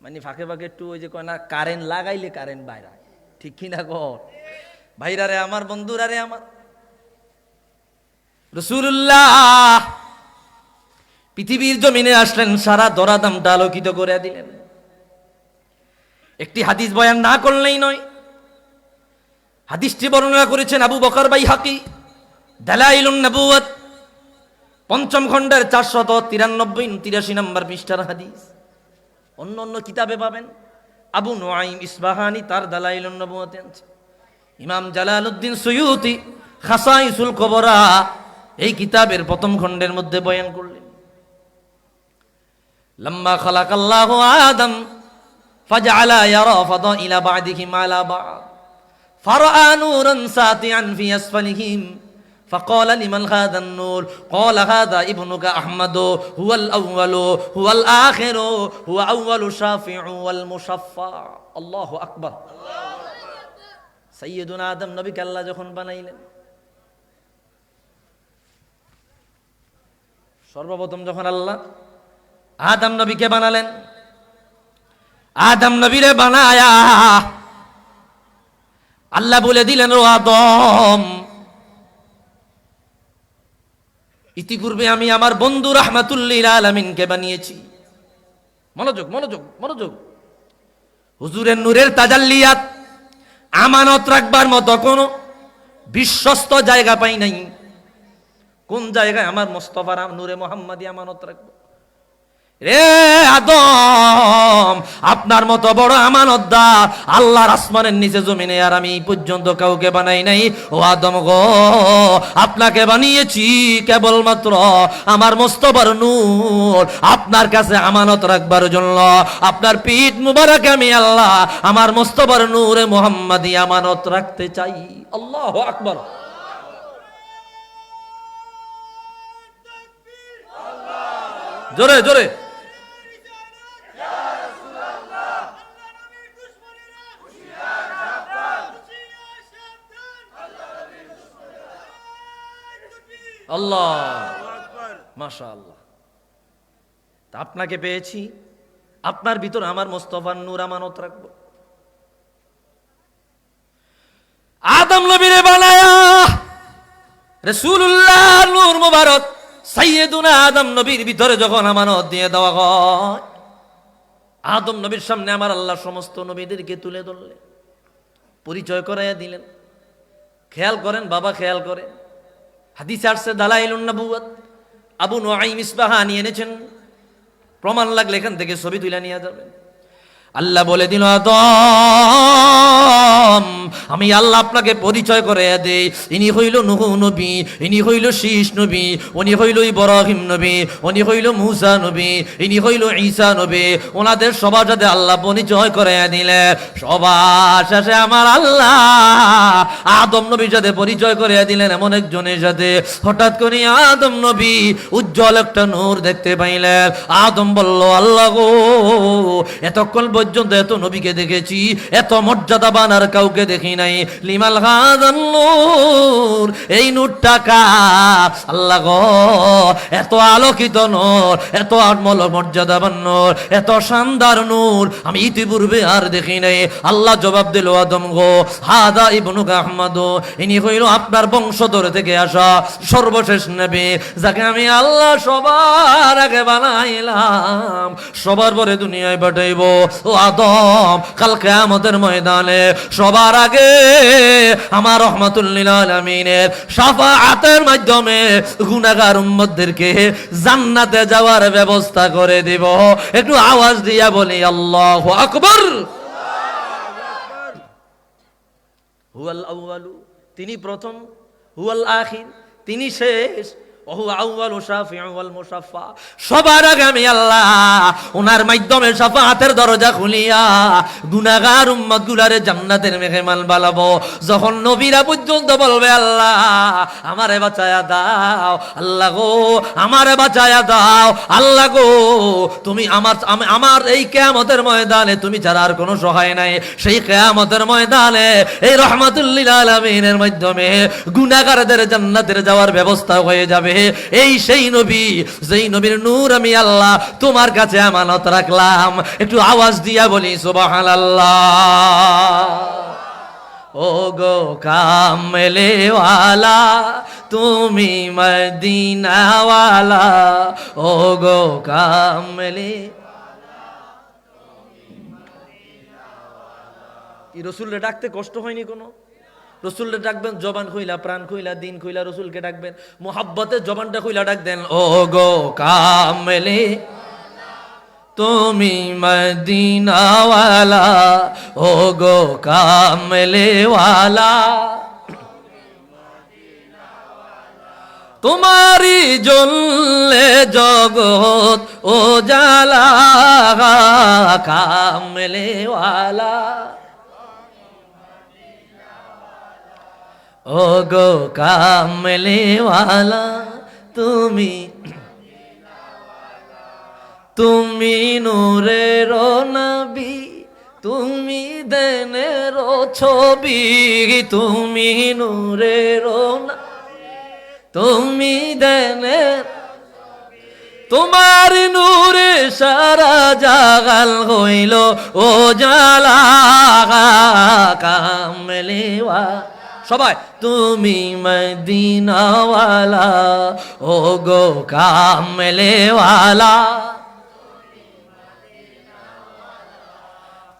মানে ফাঁকে ফাঁকে একটু ওই যে কয় না কারেন্ট লাগাইলে কারেন্ট বাইরে ঠিক কিনা গো ভাইরা রে আমার বন্ধুরা রে আমার রাসূলুল্লাহ পৃথিবীর জমিনে আসলেন, সারা দরাদামটা আলোকিত করে দিলেন। একটি হাদিস বয়ান না করলেই নয়। হাদিসটি বর্ণনা করেছেন আবু বকর বাইহাকি, দালাইলুন নবুওয়াত, ৫ম খণ্ডের ৪৯৩-৮৩ নম্বর পৃষ্ঠার হাদিস। অন্য অন্য কিতাবে পাবেন। আবু নুআইম ইসবাহানি তার দালাইলুন নবুওয়াতে আছে। ইমাম জালালউদ্দিন সুয়ুতি খাসাইসুল কুবরা এই কিতাবের ১ম খণ্ডের মধ্যে বয়ান করলেন। লাম্মা খালাকাল্লাহু আদম ফাজআলা ইয়ারা ফাদাইলা বা'দিহিম আলা বা'দ ফারাআ নূরান সাতিআন ফি আসফালিহিম فقال لمن هذا النور قال هذا ابنك احمد هو الاول هو الاخر هو اول شافع والمشفع الله اكبر سيدنا আদম নবীকে আল্লাহ যখন বানাইলেন, সর্বপ্রথম যখন আল্লাহ আদম নবীকে বানালেন, আদম নবীরে বানায়া আল্লাহ বলে দিলেন, ও আদম, ইতিপূর্বে আমি আমার বন্ধু রাহমাতুল লিল আলামিনকে বানিয়েছি। মনোযোগ মনোযোগ মনোযোগ। হুজুরের নূরের তাজাল্লিয়াত আমানত রাখবার মতো কোন বিশ্বস্ত জায়গা পাই নাই। কোন জায়গায় আমার মুস্তাফার নূরে মুহাম্মাদি আমানত রাখবো? রে আদম, আপনার মতো বড় আমানতদার আল্লাহর আসমানের নিচে জমিনে আর আমি পর্যন্ত কাউকে বানাই নাই। ও আদম গো, আপনাকে বানিয়েছি কেবলমাত্র আমার মুস্তাফার নূর আপনার কাছে আমানত রাখবার জন্য। আপনার পিঠ মুবারক আমি আল্লাহ আমার মুস্তাফার নূরে মুহাম্মাদি আমানত রাখতে চাই। আল্লাহু আকবার। জোরে জোরে। আল্লাহ মাশাআল্লাহ। তা আপনাকে পেয়েছি, আপনার ভিতর আমার মুস্তাফার নূর আমানত রাখবো। আদম নবীরে বানায়া রাসূলুল্লাহ নূর মুবারক সাইয়্যিদুনা আদম নবীর ভিতরে যখন আমানত দিয়ে দেওয়া হয়, আদম নবীর সামনে আমার আল্লাহ সমস্ত নবীদেরকে তুলে ধরলেন, পরিচয় করাইয়া দিলেন। খেয়াল করেন বাবা, খেয়াল করেন। হাদিসে আসছে দালাইলুন নবুওয়াত, আবু নুআইম ইসবাহানি এনেছেন। প্রমাণ লাগলে এখান থেকে ছবি তুলে নিয়ে যাবেন। আল্লাহ বলে দিল, আদম, আমি আল্লাহ আপনাকে পরিচয় করে দেই। ইনি হইল নূহ নবী, ইনি হইল শীষ নবী, উনি হইল ইব্রাহিম নবী, উনি হইল মূসা নবী, ইনি হইল ঈসা নবী। ওনাদের সবার সাথে আল্লাহ পরিচয় করে দিলে সবার শেষে আমার আল্লাহ আদম নবীর সাথে পরিচয় করে দিলেন এমন একজনের সাথে। হঠাৎ করে আদম নবী উজ্জ্বল একটা নূর দেখতে পাইলেন। আদম বলল, আল্লাহ গো, এতক্ষণ পর্যন্ত এত নবীকে দেখেছি, এত মর্যাদাবান আর কাউকে দেখি নাই। লিমাল হাদান নূর, এই নূরটা কার? আল্লাহ গো, এত আলোকিত নূর, এত মর্যাদাবান নূর, এত শানদার নূর আমি ইতিপূর্বে আর দেখি নাই। আল্লাহ জবাব দিল, আদম গো, হাদা ইবনুকা আহমদ, ইনি হইল আপনার বংশধর থেকে আসা সর্বশেষ নবী, যাকে আমি আল্লাহ সবার আগে বানাইলাম, সবার পরে দুনিয়ায় পাঠাইব। ও আদম, কাল কিয়ামতের ময়দানে সবার আগে আমার রহমাতুল লিল আলামিনের শাফাআতের মাধ্যমে গুনাহগার উম্মতদেরকে জান্নাতে যাওয়ার ব্যবস্থা করে দেব। একটু আওয়াজ দিয়া বলি আল্লাহু আকবার। হুয়াল আউয়ালু, তিনি প্রথম, হুয়াল আখির, তিনি শেষ, সবার আগে আমি আল্লাহ ওনার মাধ্যমে শাফাআতের দরজা খুলিয়া গুনাহগার উম্মত গুলারে জান্নাতের মেহমান বানাবো। যখন নবীরা পর্যন্ত বলবে, আল্লাহ আমারে বাঁচায়া দাও, আল্লাহ গো আমারে বাঁচায়া দাও, আল্লাহ গো তুমি আমার এই কিয়ামতের ময়দানে তুমি ছাড়া আর কোনো সহায় নাই। সেই কিয়ামতের ময়দানে এই রহমাতুল লিল আলামিনের মাধ্যমে গুনাহগারদের জান্নাতের যাওয়ার ব্যবস্থা হয়ে যাবে। এই সেই নবী, যেই নবীর নূর আমি আল্লাহ তোমার কাছে আমানত রাখলাম। একটু আওয়াজ দিয়া বলি সুবহানাল্লাহ। ও গো কামলে ওয়ালা তুমি মদিনা ওয়ালা ও গো কামলে কি রসুলরে ডাকতে কষ্ট হয়নি কোনো রসুলরে ডাকবেন জবান খুইলা প্রাণ খুইলা দিন খুইলা রসুলকে ডাকবেন মোহাব্বতে জবানটা খুইলা ডাক দেন ও গো কামলে তুমি মদিনা ওয়ালা ও গো কামলে ওয়ালা তোমারি জ্বললে জগৎ ও জালা কামলে ওয়ালা ও গো কামলে ওয়ালা তুমি তুমি নূরের নবী তুমি দেনের ছবি তুমি নূরের তুমি দেনের তোমার নূরে সারা জাগাল হইল ও জালা কামলে ওয়ালা সবাই তুমি মদিনা ওয়ালা ও গো কামলে ওয়ালা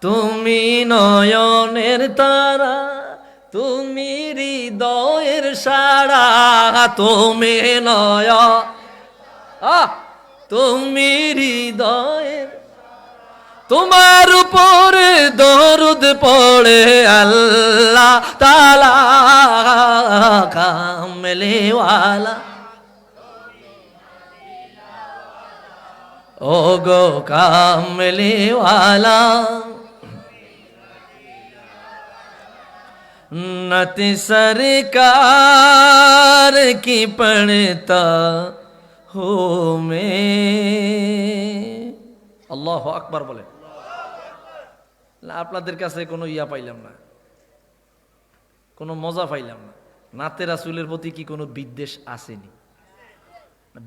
তুমি নয়নের তারা তুমি হৃদয়ের সারা তুমি তুমি হৃদয়ের তোমার উপরে দরুদ পড়ে আল্লাহ তাআলা কামলে ওয়ালা ও গো কামলে ওয়ালা नत सरकार की पढ़ता हो मैं আল্লাহু আকবার বলে আপনাদের কাছে কোনো ইয়া পাইলাম না কোনো মজা পাইলাম না নাতে রাসূলের প্রতি কি কোনো বিদ্বেষ আসেনি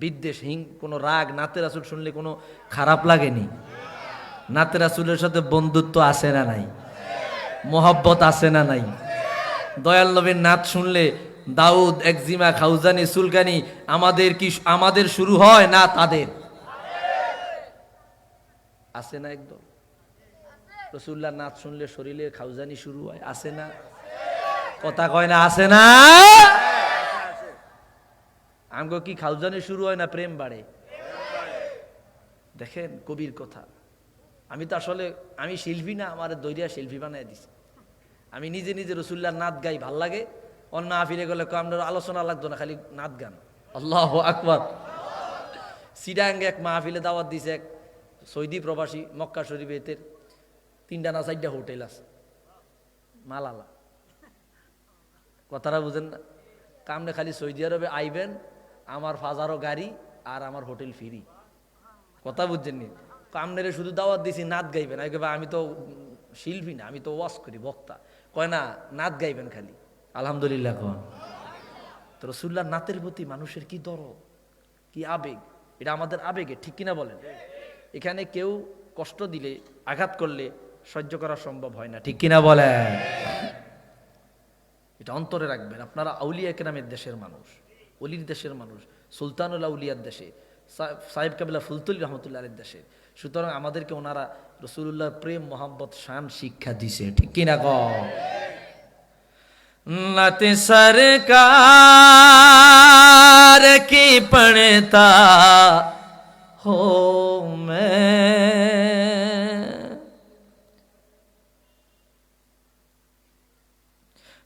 বিদ্বেষ কোনো রাগ নাতে রাসূল শুনলে কোনো খারাপ লাগেনি নাতে রাসূলের সাথে বন্ধুত্ব আছে না নাই মোহাব্বত আছে না নাই দয়াল নবীর নাত শুনলে দাউদ একজিমা খাউজানি সুলকানি আমাদের শুরু হয় না তাদের আছে না একদম রাসূলুল্লাহ নাত শুনলে শরীরে খাউজানি শুরু হয় আছে না কথা কয় না আছে না আমগো কি খাউজানি শুরু হয় না প্রেম বাড়ে দেখেন কবির কথা আমি তো আসলে আমি শিল্পী না আমার দৈরিয়া শিল্পী বানায় দিছি আমি নিজে নিজে রাসূলুল্লাহর নাত গাই ভাল লাগে অন্য মাহফিলে গেলে আমরা আলোচনা লাগতো না খালি নাত গান আল্লাহু আকবার সিডাঙ্গে এক মাহফিলে দাওয়াত দিছে এক সৌদি প্রবাসী মক্কা শরীফের 3টা না 4টা হোটেল আছে মালালা কথাটা বুঝেন না কামনে খালি সৌদি আরবে আইবেন আমার ফাজারও গাড়ি আর আমার হোটেল ফ্রি কথা বুঝছেন নি কামনেরে শুধু দাওয়াত দিছি নাত গাইবেন আমি তো শিল্পী না আমি তো ওয়াজ করি বক্তা কয় না নাত গাইবেন খালি আলহামদুলিল্লাহ কন তো রাসূলুল্লাহর নাতের প্রতি মানুষের কি দরদ কি আবেগ এটা আমাদের আবেগে ঠিক কিনা বলেন এখানে কেউ কষ্ট দিলে আঘাত করলে সহ্য করা সম্ভব হয় না ঠিক কিনা বলেন এটা অন্তরে রাখবেন আপনারা আউলিয়া কেরামের দেশের মানুষ অলির দেশের মানুষ সুলতানুল আউলিয়ার দেশে সাহেব কাবিলা ফুলতুল রহমতুল্লাহের দেশে সুতরাং আমাদেরকে ওনারা রাসূলুল্লাহর প্রেম মোহাম্মত শান শিক্ষা দিছে ঠিক কিনা ক नत सरकार की पढ़ता हो मैं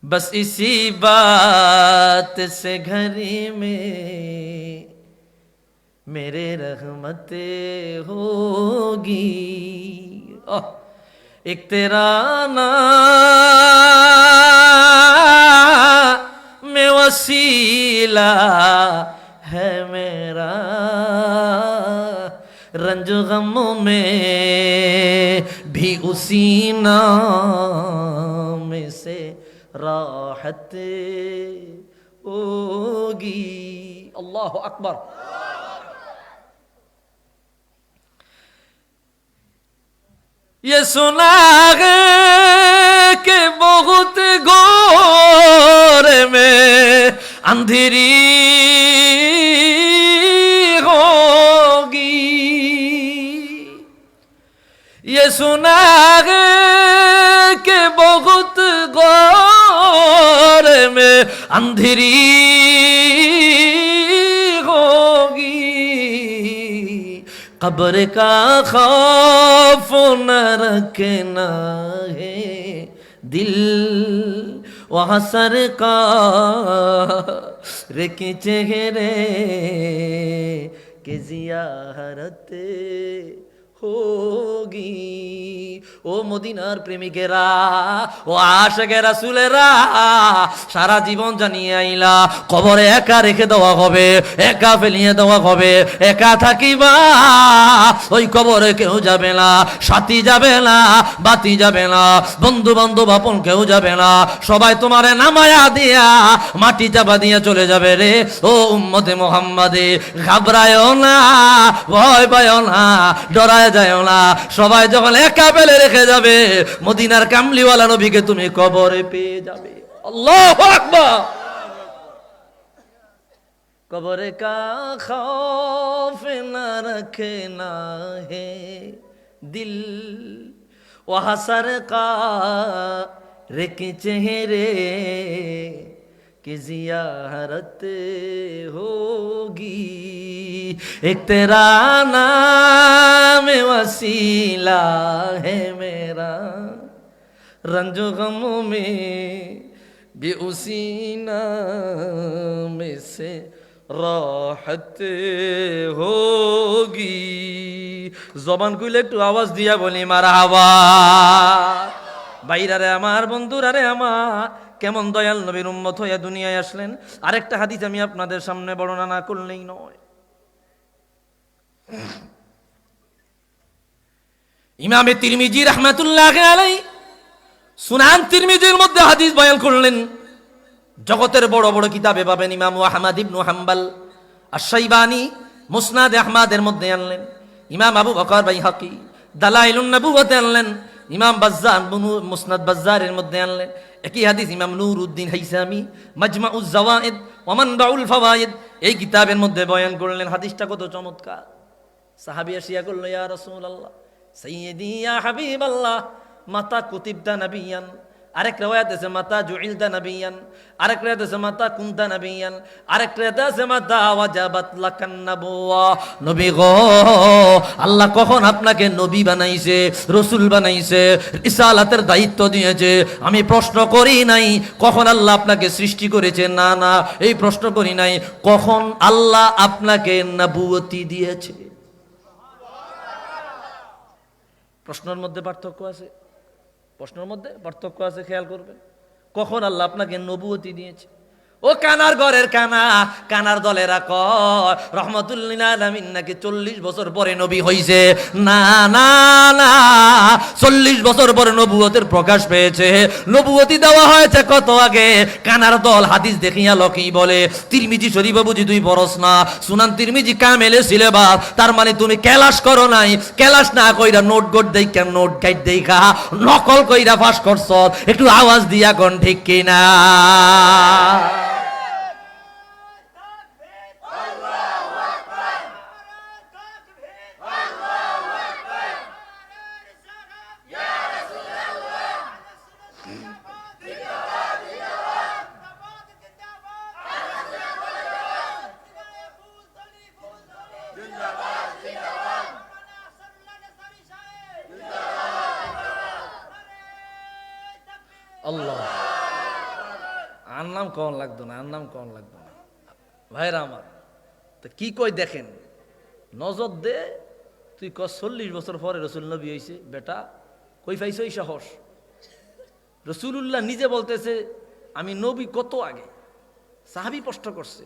बस इसी बात से घरी में मेरे रहमते होगी एक तेरा नाम में वसीला है मेरा रंज गमों में भी उसी नाम से राहत होगी अल्लाह अकबर ये सुना है कि बहुत गो अंधेरी होगी ये सुना है कि बहुत गौर में अंधेरी होगी कब्र का खौफ न रखना है दिल वहाँ सरकार के चेहरे के जियारत होगी ও মদিনার প্রেমিকেরা ও আশিকে রাসূলেরা সারা জীবন জানিয়ে আইলা কবরে একা রেখে দেওয়া হবে একা ফেলিয়ে দেওয়া হবে একা থাকিবা ওই কবরে কেউ যাবে না সাথী যাবে না বাতি যাবে না বন্ধু বান্ধব আপন কেউ যাবে না সবাই তোমারে নামায়া দিয়া মাটি চাপা দিয়ে চলে যাবে রে ও উম্মতে মুহাম্মাদে ঘাবড়ায়ও না ভয় পায়ও না ডরায় যায়ও না সবাই যখন একা ফেলে রেখে যাবে মদিনার কামলিওয়ালা নবীকে তুমি কবরে পেয়ে যাবে আল্লাহু আকবার কবরে কা খৌফ না রখনা হে দিল ওয়া সরকার के चेहरे की जियारत होगी एक तेरा नाम वसीला है मेरा रंजो गमों में भी उसी नाम से राहत होगी জবান খুলে একটু আওয়াজ দিয়া বলি মারহাবা ভাইরা রে আমার বন্ধুরা রে আমার কেমন দয়াল নবীর উম্মত হয়ে দুনিয়ায় আসলেন আরেকটা হাদিস আমি আপনাদের সামনে বর্ণনা না করলেই নয় ইমামে তিরমিজি রাহমাতুল্লাহ আলাইহি সুনান তিরমিজির মধ্যে হাদিস বয়ান করলেন জগতের বড় বড় কিতাবে পাবেন ইমাম আহমদ ইবনে হাম্বল আশ-শাইবানি মুসনাদ আহমদের মধ্যে আনলেন ইমাম আবু বকর বাইহাকি দালাইলুন নবুওয়াতে আনলেন ইমাম বাজ্জার মুসনাদ বাজ্জারের মধ্যে আনলেন একই হাদিস ইমাম নুরউদ্দিন হাইসামি মাজমাউজ জাওয়াইদ ওয়া মানবাউল ফাওয়াইদ এই কিতাবের মধ্যে বয়ান করলেন হাদিসটা কত চমৎকার সাহাবী আসিয়া কইল ইয়া রাসূলুল্লাহ সাইয়্যিদি ইয়া হাবিবাল্লাহ মাতা কুতিবতা নবিয়ান আরেক riwayat আছে মাতা জুইলতা নবিয়ান আরেক riwayat আছে মাতা কুনতা নবিয়ান আরেক riwayat আছে মাতা ওয়াজাবাত লাকান নবুওয়া নবী গো আল্লাহ কখন আপনাকে নবী বানাইছে রাসূল বানাইছে রিসালাতের দায়িত্ব দিয়েছে আমি প্রশ্ন করি নাই কখন আল্লাহ আপনাকে সৃষ্টি করেছে না না এই প্রশ্ন করি নাই কখন আল্লাহ আপনাকে নবুয়তি দিয়েছে প্রশ্নের মধ্যে পার্থক্য আছে প্রশ্নের মধ্যে পার্থক্য আছে খেয়াল করবেন কখন আল্লাহ আপনাকে নবুয়তি দিয়েছে ও কানার ঘরের কানা কানার দলেরা কয় রহমাতুল্লিল আলামিন নাকি 40 বছর পরে নবী হইছে না না না 40 বছর পরে নবুয়তের প্রকাশ পেয়েছে নবুয়তি দেওয়া হয়েছে কত আগে কানার দল হাদিস দেখিয়া লোকই বলে তিরমিজি শরীফে বুঝি তুই পড়স না সুনান তিরমিজি কামেলে সিলেবাস তার মানে তুমি ক্লাস করো নাই ক্লাস না কইরা নোট গোট দেইখা নোট গাইড দেইখা নকল কইরা পাস করছ একটু আওয়াজ দিয়া কোন ঠিক কিনা আল্লাহ আর নাম কখন লাগতো না আর নাম কখন লাগতো না ভাইরা আমার তো কি কই দেখেন নজর দে তুই 40 বছর পরে রসুল নবী হইছে বেটা কই পাইছো এই সাহস রসুলুল্লাহ নিজে বলতেছে আমি নবী কত আগে সাহাবী প্রশ্ন করছে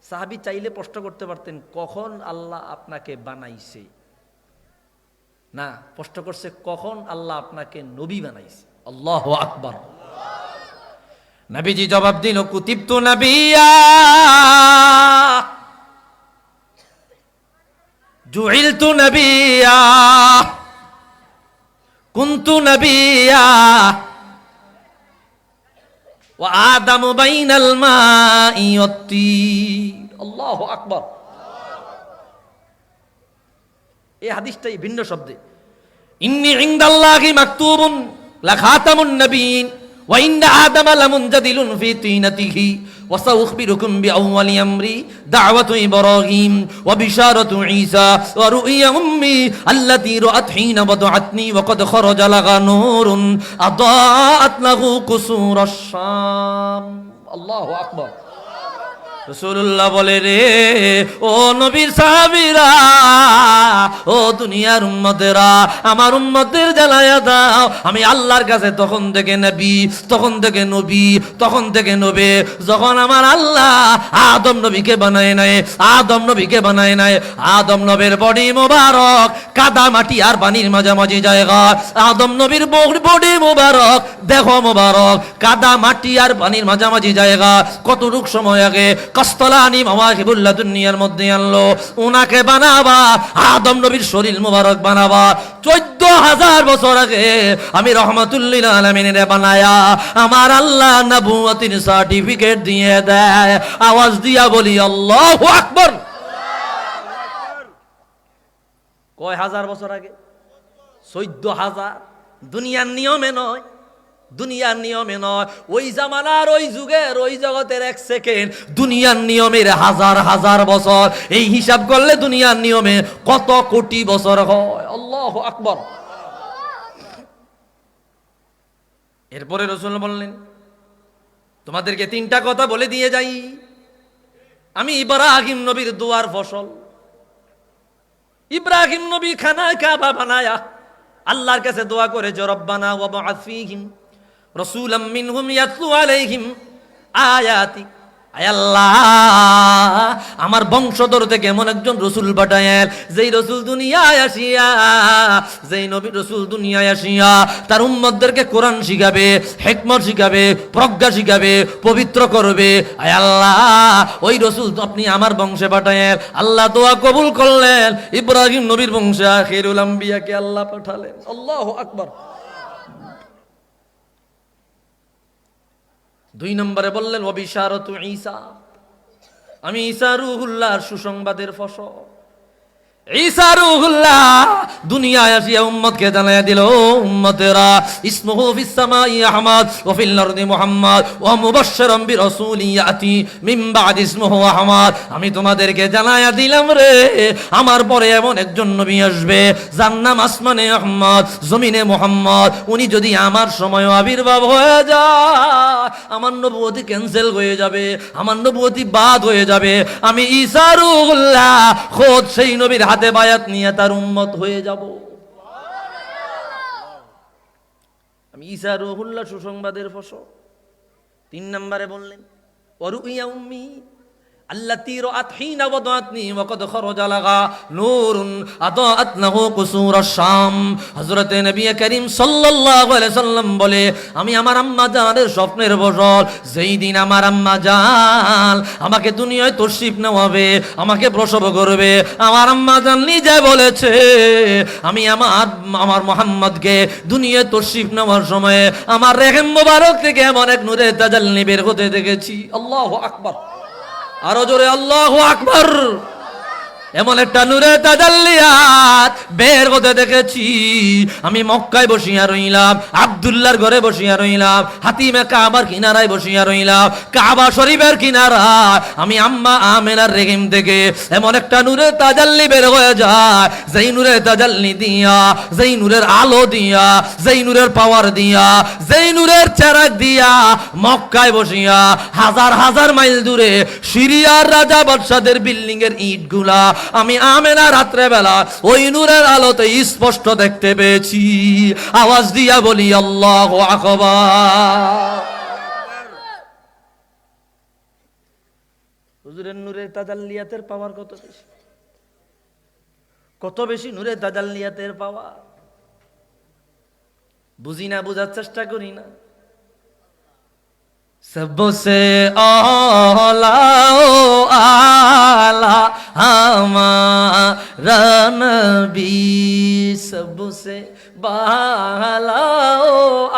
সাহাবী চাইলে প্রশ্ন করতে পারতেন কখন আল্লাহ আপনাকে বানাইছে না প্রশ্ন করছে কখন আল্লাহ আপনাকে নবী বানাইছে আল্লাহু আকবার নবীজি জবাব দিল কুতিবতু নবিয়া জুইলতু নবিয়া কুনতু নবিয়া ওয়া আদামু বাইনাল মাই ওয়াত-তিন। আল্লাহু আকবার। এই হাদিসটাই ভিন্ন শব্দে, ইন্নী ইনদাল্লাহি মাকতুবুন লা খাতামুন নবিয়্যিন ওয়া ইন্না আদামা লামুনজাদিলুন ফি তিনাতিহি ওয়া সাউখবিরুকুম বিআউওয়ালি আমরি দাওয়াতু ইব্রাহিম ওয়া বিশারাতু ঈসা ওয়া রুইয়া উম্মি আল্লাতী রাআত হিনা ওয়াদআতনি ওয়া কদ খারাজা লাহা নূরুন আদাআত লাহু কুসুরাশ শাম। আল্লাহু আকবার। রাসূলুল্লাহ বলে, রে ও নবীর সাহাবীরা, ও দুনিয়ার উম্মতেরা, আমার উম্মতের জ্বালায়া দাও। আমি আল্লাহর কাছে তখন থেকে নবী, তখন থেকে নবী, তখন থেকে নবী, যখন আমার আল্লাহ আদম নবীকে বানায় নাই, আদম নবীকে বানায় নাই। আদম নবীর বডি মোবারক কাদা মাটি আর পানির মাঝামাঝি জায়গা। আদম নবীর বডি মোবারক, দেহ মোবারক কাদা মাটি আর পানির মাঝামাঝি জায়গা। কতটুক সময় আগে কস্তলানি মাওয়াহিবুল্লাহ দুনিয়ার মধ্যে আনলো, ওনাকে বানাবা, আদম নবীর শরীর মুবারক বানাবা। 14,000 বছর আগে আমি রহমাতুল্লিল আলামিনের বানায়া আমার আল্লাহ নবুয়তির সার্টিফিকেট দিয়ে দেয়। আওয়াজ দিয়া বলি আল্লাহু আকবার। কয় হাজার বছর আগে? 14,000। দুনিয়ার নিয়মে নয়, দুনিয়ার নিয়মে নয়, ওই জামানার ওই যুগের ওই জগতের এক সেকেন্ড দুনিয়ার নিয়মের হাজার হাজার বছর। এই হিসাব করলে দুনিয়ার নিয়মে কত কোটি বছর হয়। আল্লাহু আকবার। এরপরে রাসূল বললেন, তোমাদেরকে 3টা কথা বলে দিয়ে যাই, আমি ইব্রাহিম নবীর দোয়ার ফসল। ইব্রাহিম নবী খানায় কাবা বানায়া আল্লাহর কাছে দোয়া করেছে, রব্বানা ওয়া বা'আথ ফীহিম রাসূলাম মিনহুম ইয়াতলু আলাইহিম আয়াতি। আয় আল্লাহ, আমার বংশধর থেকে এমন একজন রসুল পাঠায়েন, যেই রসুল দুনিয়ায় আসিয়া, যেই নবী রসুল দুনিয়ায় আসিয়া তার উম্মতদেরকে কোরআন শিখাবে, হিকমত শিখাবে, প্রজ্ঞা শিখাবে, পবিত্র করবে। আয় আল্লাহ, ওই রসুল তো আপনি আমার বংশে পাঠায়েন। আল্লাহ দোয়া কবুল করলেন, ইব্রাহিম নবীর বংশে আখিরুল আম্বিয়াকে আল্লাহ পাঠালেন। আল্লাহু আকবার। 2 নম্বরে বললেন ওয়াবিশারাতু ঈসা, আমি ঈসা রূহুল্লাহর সুসংবাদের ফসল। ঈসা রূহুল্লাহ দুনিয়ায় আসিয়া উম্মতকে জানাইয়া দিল, উম্মতেরা ইসমুহু ফিস সামাই আহমদ ওয়া ফিল আরদি মুহাম্মদ ওয়া মুবাশশিরাম বিরাসূলি ইয়াতি মিন বাদি ইসমুহু আহমদ। আমি তোমাদেরকে জানাইয়া দিলাম রে, আমার পরে এমন একজন নবী আসবে যার নাম আসমানে আহমদ, জমিনে মুহাম্মদ। উনি যদি আমার সময় আবির্ভাব হয়ে যায়, আমার নবুয়তি ক্যান্সেল হয়ে যাবে, আমার নবুয়তি বাদ হয়ে যাবে। আমি ঈসা রূহুল্লাহ খোদ সেই নবীর হাতে বায়াত নিয়ে তার উম্মত হয়ে যাব। আমি ঈসা রূহুল্লাহ সুসংবাদের ফসল। 3 নম্বরে বললেন ওয়ারুইয়া উম্মি আল্লাতী রাআত হিনা ওয়াদআতনি ওয়া কদ খারাজা লাহা নূরুন আদাআত লাহু কুসুরাশ শাম। হযরতে নবী করিম সাল্লাল্লাহু আলাইহি সাল্লাম বলে, আমি আমার আম্মা জানের স্বপ্নের ফসল। যেই দিন আমার আম্মা জান আমাকে দুনিয়ায় তশরিফ নেওয়াবে, আমাকে প্রসব করবে, আমার আম্মা জান নিজে বলেছে, আমি আমার মুহাম্মদকে দুনিয়ায় তশরিফ নেওয়ার সময় আমার রেহেম মোবারক থেকে এমন এক নূরে তাজাল্লি বের হতে দেখেছি। আল্লাহু আকবার। আরো জোরে আল্লাহু আকবার। এমন একটা নূরে তাজাল্লিয়াত বের হতে দেখেছি। আমি মক্কায় বসিয়া রইলাম, আব্দুল্লাহর ঘরে বসিয়া রইলাম, হাতিমে কাবার কিনারায় বসিয়া রইলাম, কাবা শরীফের কিনারায় আমি আম্মা আমেনার রেহিম থেকে এমন একটা নূরে তাজাল্লি বের হয়ে যায়, যেই নূরে তাজাল্লি দিয়া, যেই নূরের আলো দিয়া, যেই নূরের পাওয়ার দিয়া, যেই নূরের চেরাগ দিয়া মক্কায় বসিয়া হাজার হাজার মাইল দূরে সিরিয়ার রাজা বাদশাদের বিল্ডিং এর ইটগুলা আমি আমেনা রাত্রে বেলা ওই নূরের আলোতে স্পষ্ট দেখতে পেয়েছি। আওয়াজ দিয়া বলি আল্লাহু আকবার। হুজুরের নূরে তাজাল্লিয়াতের পাওয়ার কত বেশি, কত বেশি নূরে তাজাল্লিয়াতের পাওয়ার। বুঝি না, বুঝার চেষ্টা করি না। सबसे आला आला हमारा नबी, सबसे बाला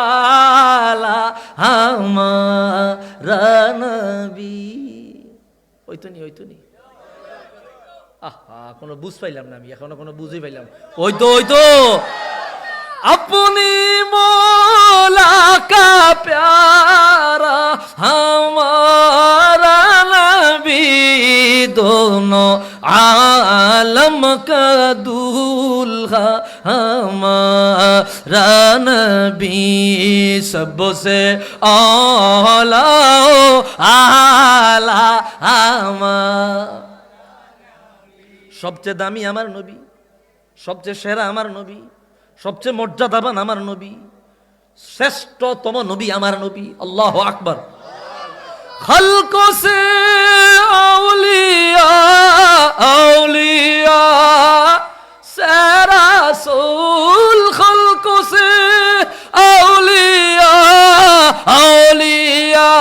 आला हमारा রানবী। ওই তো নি আহা, কোনো বুঝ পাইলাম না আমি, এখনো কোনো বুঝই পাইলাম। ওই তো अपनी मौला का प्यारा हमारा नबी, दोनों आलम का दूल्हा हमारा नबी, सबसे आला आला সবচেয়ে দামি আমার নবী, সবচেয়ে সেরা আমার নবী, সবচেয়ে মর্যাদাবান আমার নবী, শ্রেষ্ঠতম নবী আমার নবী। আল্লাহু আকবার। খালকো সে আউলিয়া আউলিয়া সে রাসূল, খালকো সে আউলিয়া আউলিয়া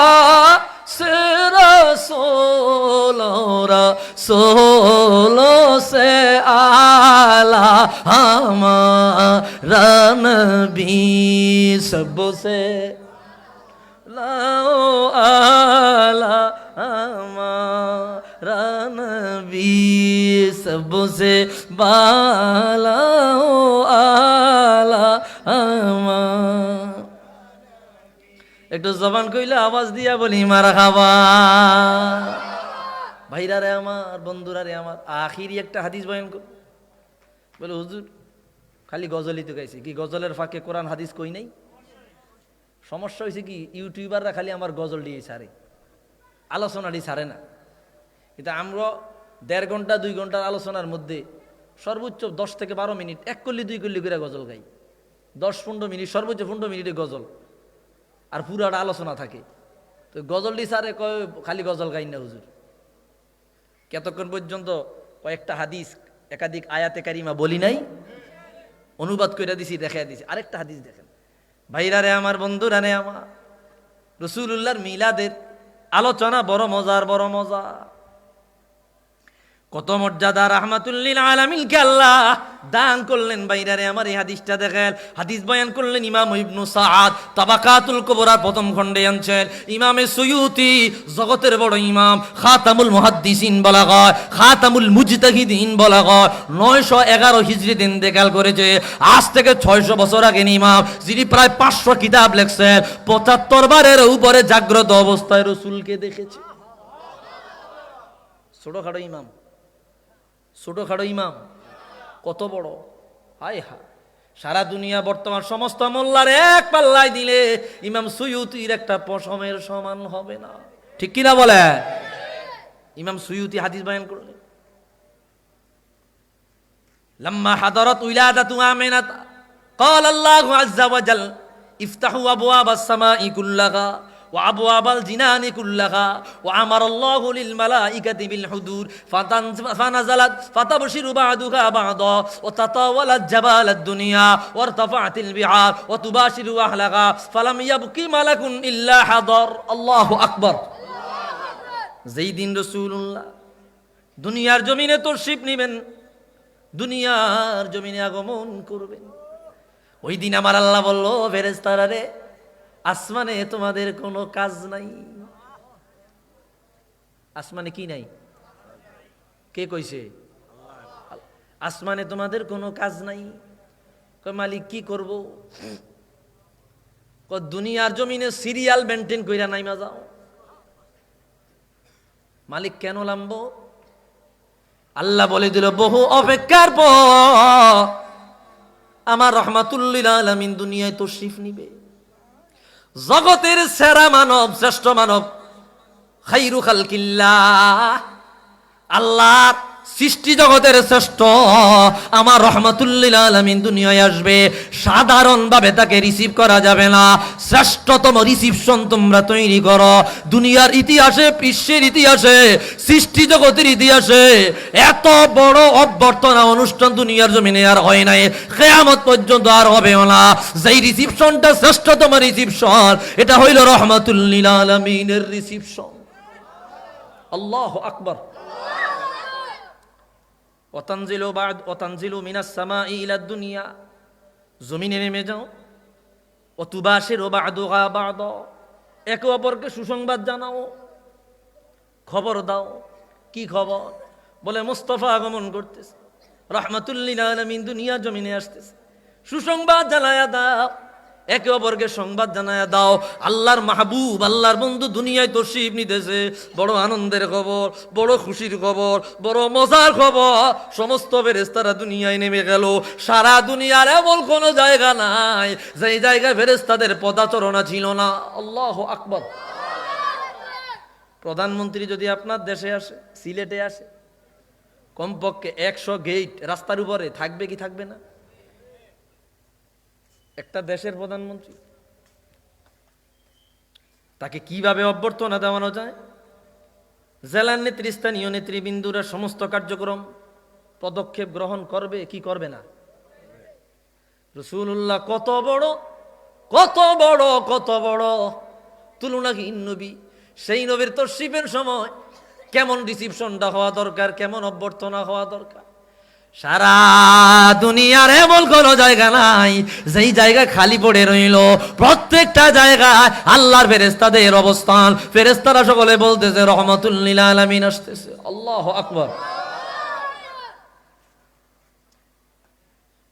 সে রাসূল, রাসূল से आला हमारा नबी, सबसे लाओ आला हमारा नबी, सबसे बाला आला हमारा। একটু জবান কইলে আওয়াজ দিয়া বলি মারহাবা। ভাইরা রে আমার, বন্ধুরা রে আমার, আখিরি একটা হাদিস বয়ান কর। বলে হুজুর খালি গজলই তো গাইছি, কি গজলের ফাঁকে কোরআন হাদিস কই নাই? সমস্যা হয়েছে কি, ইউটিউবাররা খালি আমার গজল দিয়ে ছাড়ে, আলোচনাটি ছাড়ে না। কিন্তু আমরা 1.5 ঘন্টা 2 ঘন্টার আলোচনার মধ্যে সর্বোচ্চ 10 থেকে 12 মিনিট 1 কল্লি 2 কল্লি করে গজল গাই। 10-15 মিনিট, সর্বোচ্চ 15 মিনিটে গজল, আর পুরাটা আলোচনা থাকে। তো গজলটি ছাড়ে কয় খালি গজল গাই না হুজুর। কতক্ষণ পর্যন্ত কয়েকটা হাদিস, একাধিক আয়াতে কারিমা বলি নাই, অনুবাদ করে দিছি, দেখাই দিছি। আরেকটা হাদিস দেখেন ভাইরা রে আমার, বন্ধুরা রে আমার, রাসূলুল্লাহর মিলাদের আলোচনা বড় মজার, বড় মজা। কত মর্যাদা, রাহমাতুল লিল আলামিনকে আল্লাহ দান করলেন। ভাইরা রে আমার, এই হাদিসটা দেখেন, হাদিস বয়ান করলেন ইমাম ইবনু সাআদ তাবাকাতুল কুবরার প্রথম খণ্ডে আনছেন। ইমামে সুয়ুতি, জগতের বড় ইমাম, খাতামুল মুহাদ্দিসিন বলা হয়, খাতামুল মুজতাহিদিন বলা হয়, 911 হিজরি দিন দেখাল করেছে। আজ থেকে 600 বছর আগে ইমাম, যিনি প্রায় 500 কিতাব লিখছেন, 75 বারের উপরে জাগ্রত অবস্থায় রাসূলকে দেখেছে। ছোটখাটো ইমাম, ছোটখাটো ইমাম, কত বড়! হায় হায়, সারা দুনিয়া বর্তমান সমস্ত মোল্লার এক পাল্লাই দিলে ইমাম সুয়ুতির একটা পশমের সমান হবে না। ঠিক কিনা বলে? ইমাম সুয়ুতি হাদিস বয়ান করলেন, লাম্মা হাদারাত উলাদাতু আমিনাত ক্বাল আল্লাহু আযজা ওয়া জাল ইফতাহু আবওয়াবাস সামাই কুল্লাহা ওয়া আবওয়াবাল জিনানি কুল্লাহা ওয়া আমারা আল্লাহু লিল মালাইকাতি বিল হুদুর ফানাযালাত ফাতাবশিরু বা'দুহা বা'দা ওয়া তাতাওয়ালাত জাবালাদ দুনিয়া ওয়া ইরতাফা'তিল বিআর ওয়া তুবাশিরু আহলাহা ফালাম ইয়াবকি মালাকুন ইল্লা হাদার। আল্লাহু আকবার। যেই দিন রাসূলুল্লাহ দুনিয়ার জমিনে তশরিফ নেবেন, দুনিয়ার জমিনে আগমন করবেন, ওই দিন আমার আল্লাহ বলল, ফেরেশতারা রে, আসমানে তোমাদের কোনো কাজ নাই। আসমানে কি নাই? কে কইছে? আসমানে তোমাদের কোনো কাজ নাই। কয় মালিক কি করব? কয় দুনিয়ার জমিনে সিরিয়াল মেনটেন কইরা নাইমা যাও। মালিক কেন নামবো? আল্লাহ বলে দিল, বহু অপেক্ষার পর আমার রাহমাতুল লিল আলামিন দুনিয়ায় তশরিফ নিবে। জগতের সেরা মানব, শ্রেষ্ঠ মানব, খাইরু খালকিল্লাহ, আল্লাহর সৃষ্টি জগতের শ্রেষ্ঠ আমার রাহমাতুল লিল আলামিন দুনিয়ায় আসবে। সাধারণভাবে তাকে রিসিভ করা যাবে না, শ্রেষ্ঠতম রিসিপশন তোমরা তৈরি করো। দুনিয়ার ইতিহাসে, বিশ্বের ইতিহাসে, সৃষ্টি জগতের ইতিহাসে এত বড় অভ্যর্থনা অনুষ্ঠান দুনিয়ার জমিনে আর হয় নাই, কিয়ামত পর্যন্ত আর হবেও না। যেই রিসিপশনটা শ্রেষ্ঠতম রিসিপশন, এটা হইল রাহমাতুল লিল আলামিনের রিসিপশন। আল্লাহু আকবার। ওয়াতানজিলু মিনাস সামাই ইলাদ দুনিয়া, জমিনে নেমে যাও। ওয়াতুবাশিরু বা'দুহা বা'দা, একে অপরকে সুসংবাদ জানাও, খবর দাও। কি খবর? বলে মুস্তাফা আগমন করতেছে, রাহমাতুল্লিল আলামিন দুনিয়া জমিনে আসতেছে, সুসংবাদ জানায়া দাও। একে অপরকে সংবাদ জানায়া দাও, আল্লাহর মাহবুব, আল্লাহর বন্ধু দুনিয়ায় তশরিফ নিতেছে। বড় আনন্দের খবর, বড় খুশির খবর, বড় মজার খবর। সমস্ত ফেরেশতারা দুনিয়ায় নেমে গেল। সারা দুনিয়ার এমন কোনো জায়গা নাই যেই জায়গায় ফেরেশতাদের পদাচরণা ছিল না। আল্লাহু আকবার। প্রধানমন্ত্রী যদি আপনার দেশে আসে, সিলেটে আসে, কমপক্ষে 100 গেট রাস্তার উপরে থাকবে কি থাকবে না? একটা দেশের প্রধানমন্ত্রী, তাকে কিভাবে অভ্যর্থনা দেওয়ানো যায়? জেলার নেতৃস্থানীয় নেতৃবৃন্দুরা সমস্ত কার্যক্রম পদক্ষেপ গ্রহণ করবে কি করবে না? রাসূলুল্লাহ কত বড়, কত বড়, কত বড় তুলনাহীন নবী। সেই নবীর তশরিফের সময় কেমন রিসিপশনটা হওয়া দরকার, কেমন অভ্যর্থনা হওয়া দরকার। সারা দুনিয়ার এমন কোন জায়গা নাই যেই জায়গা খালি পড়ে রইল। প্রত্যেকটা জায়গায় আল্লাহর ফেরেশতাদের অবস্থান। ফেরেশতারা সকলে বলতেছে রহমাতুল লিল আলামিন আসতেছে। আল্লাহু আকবার।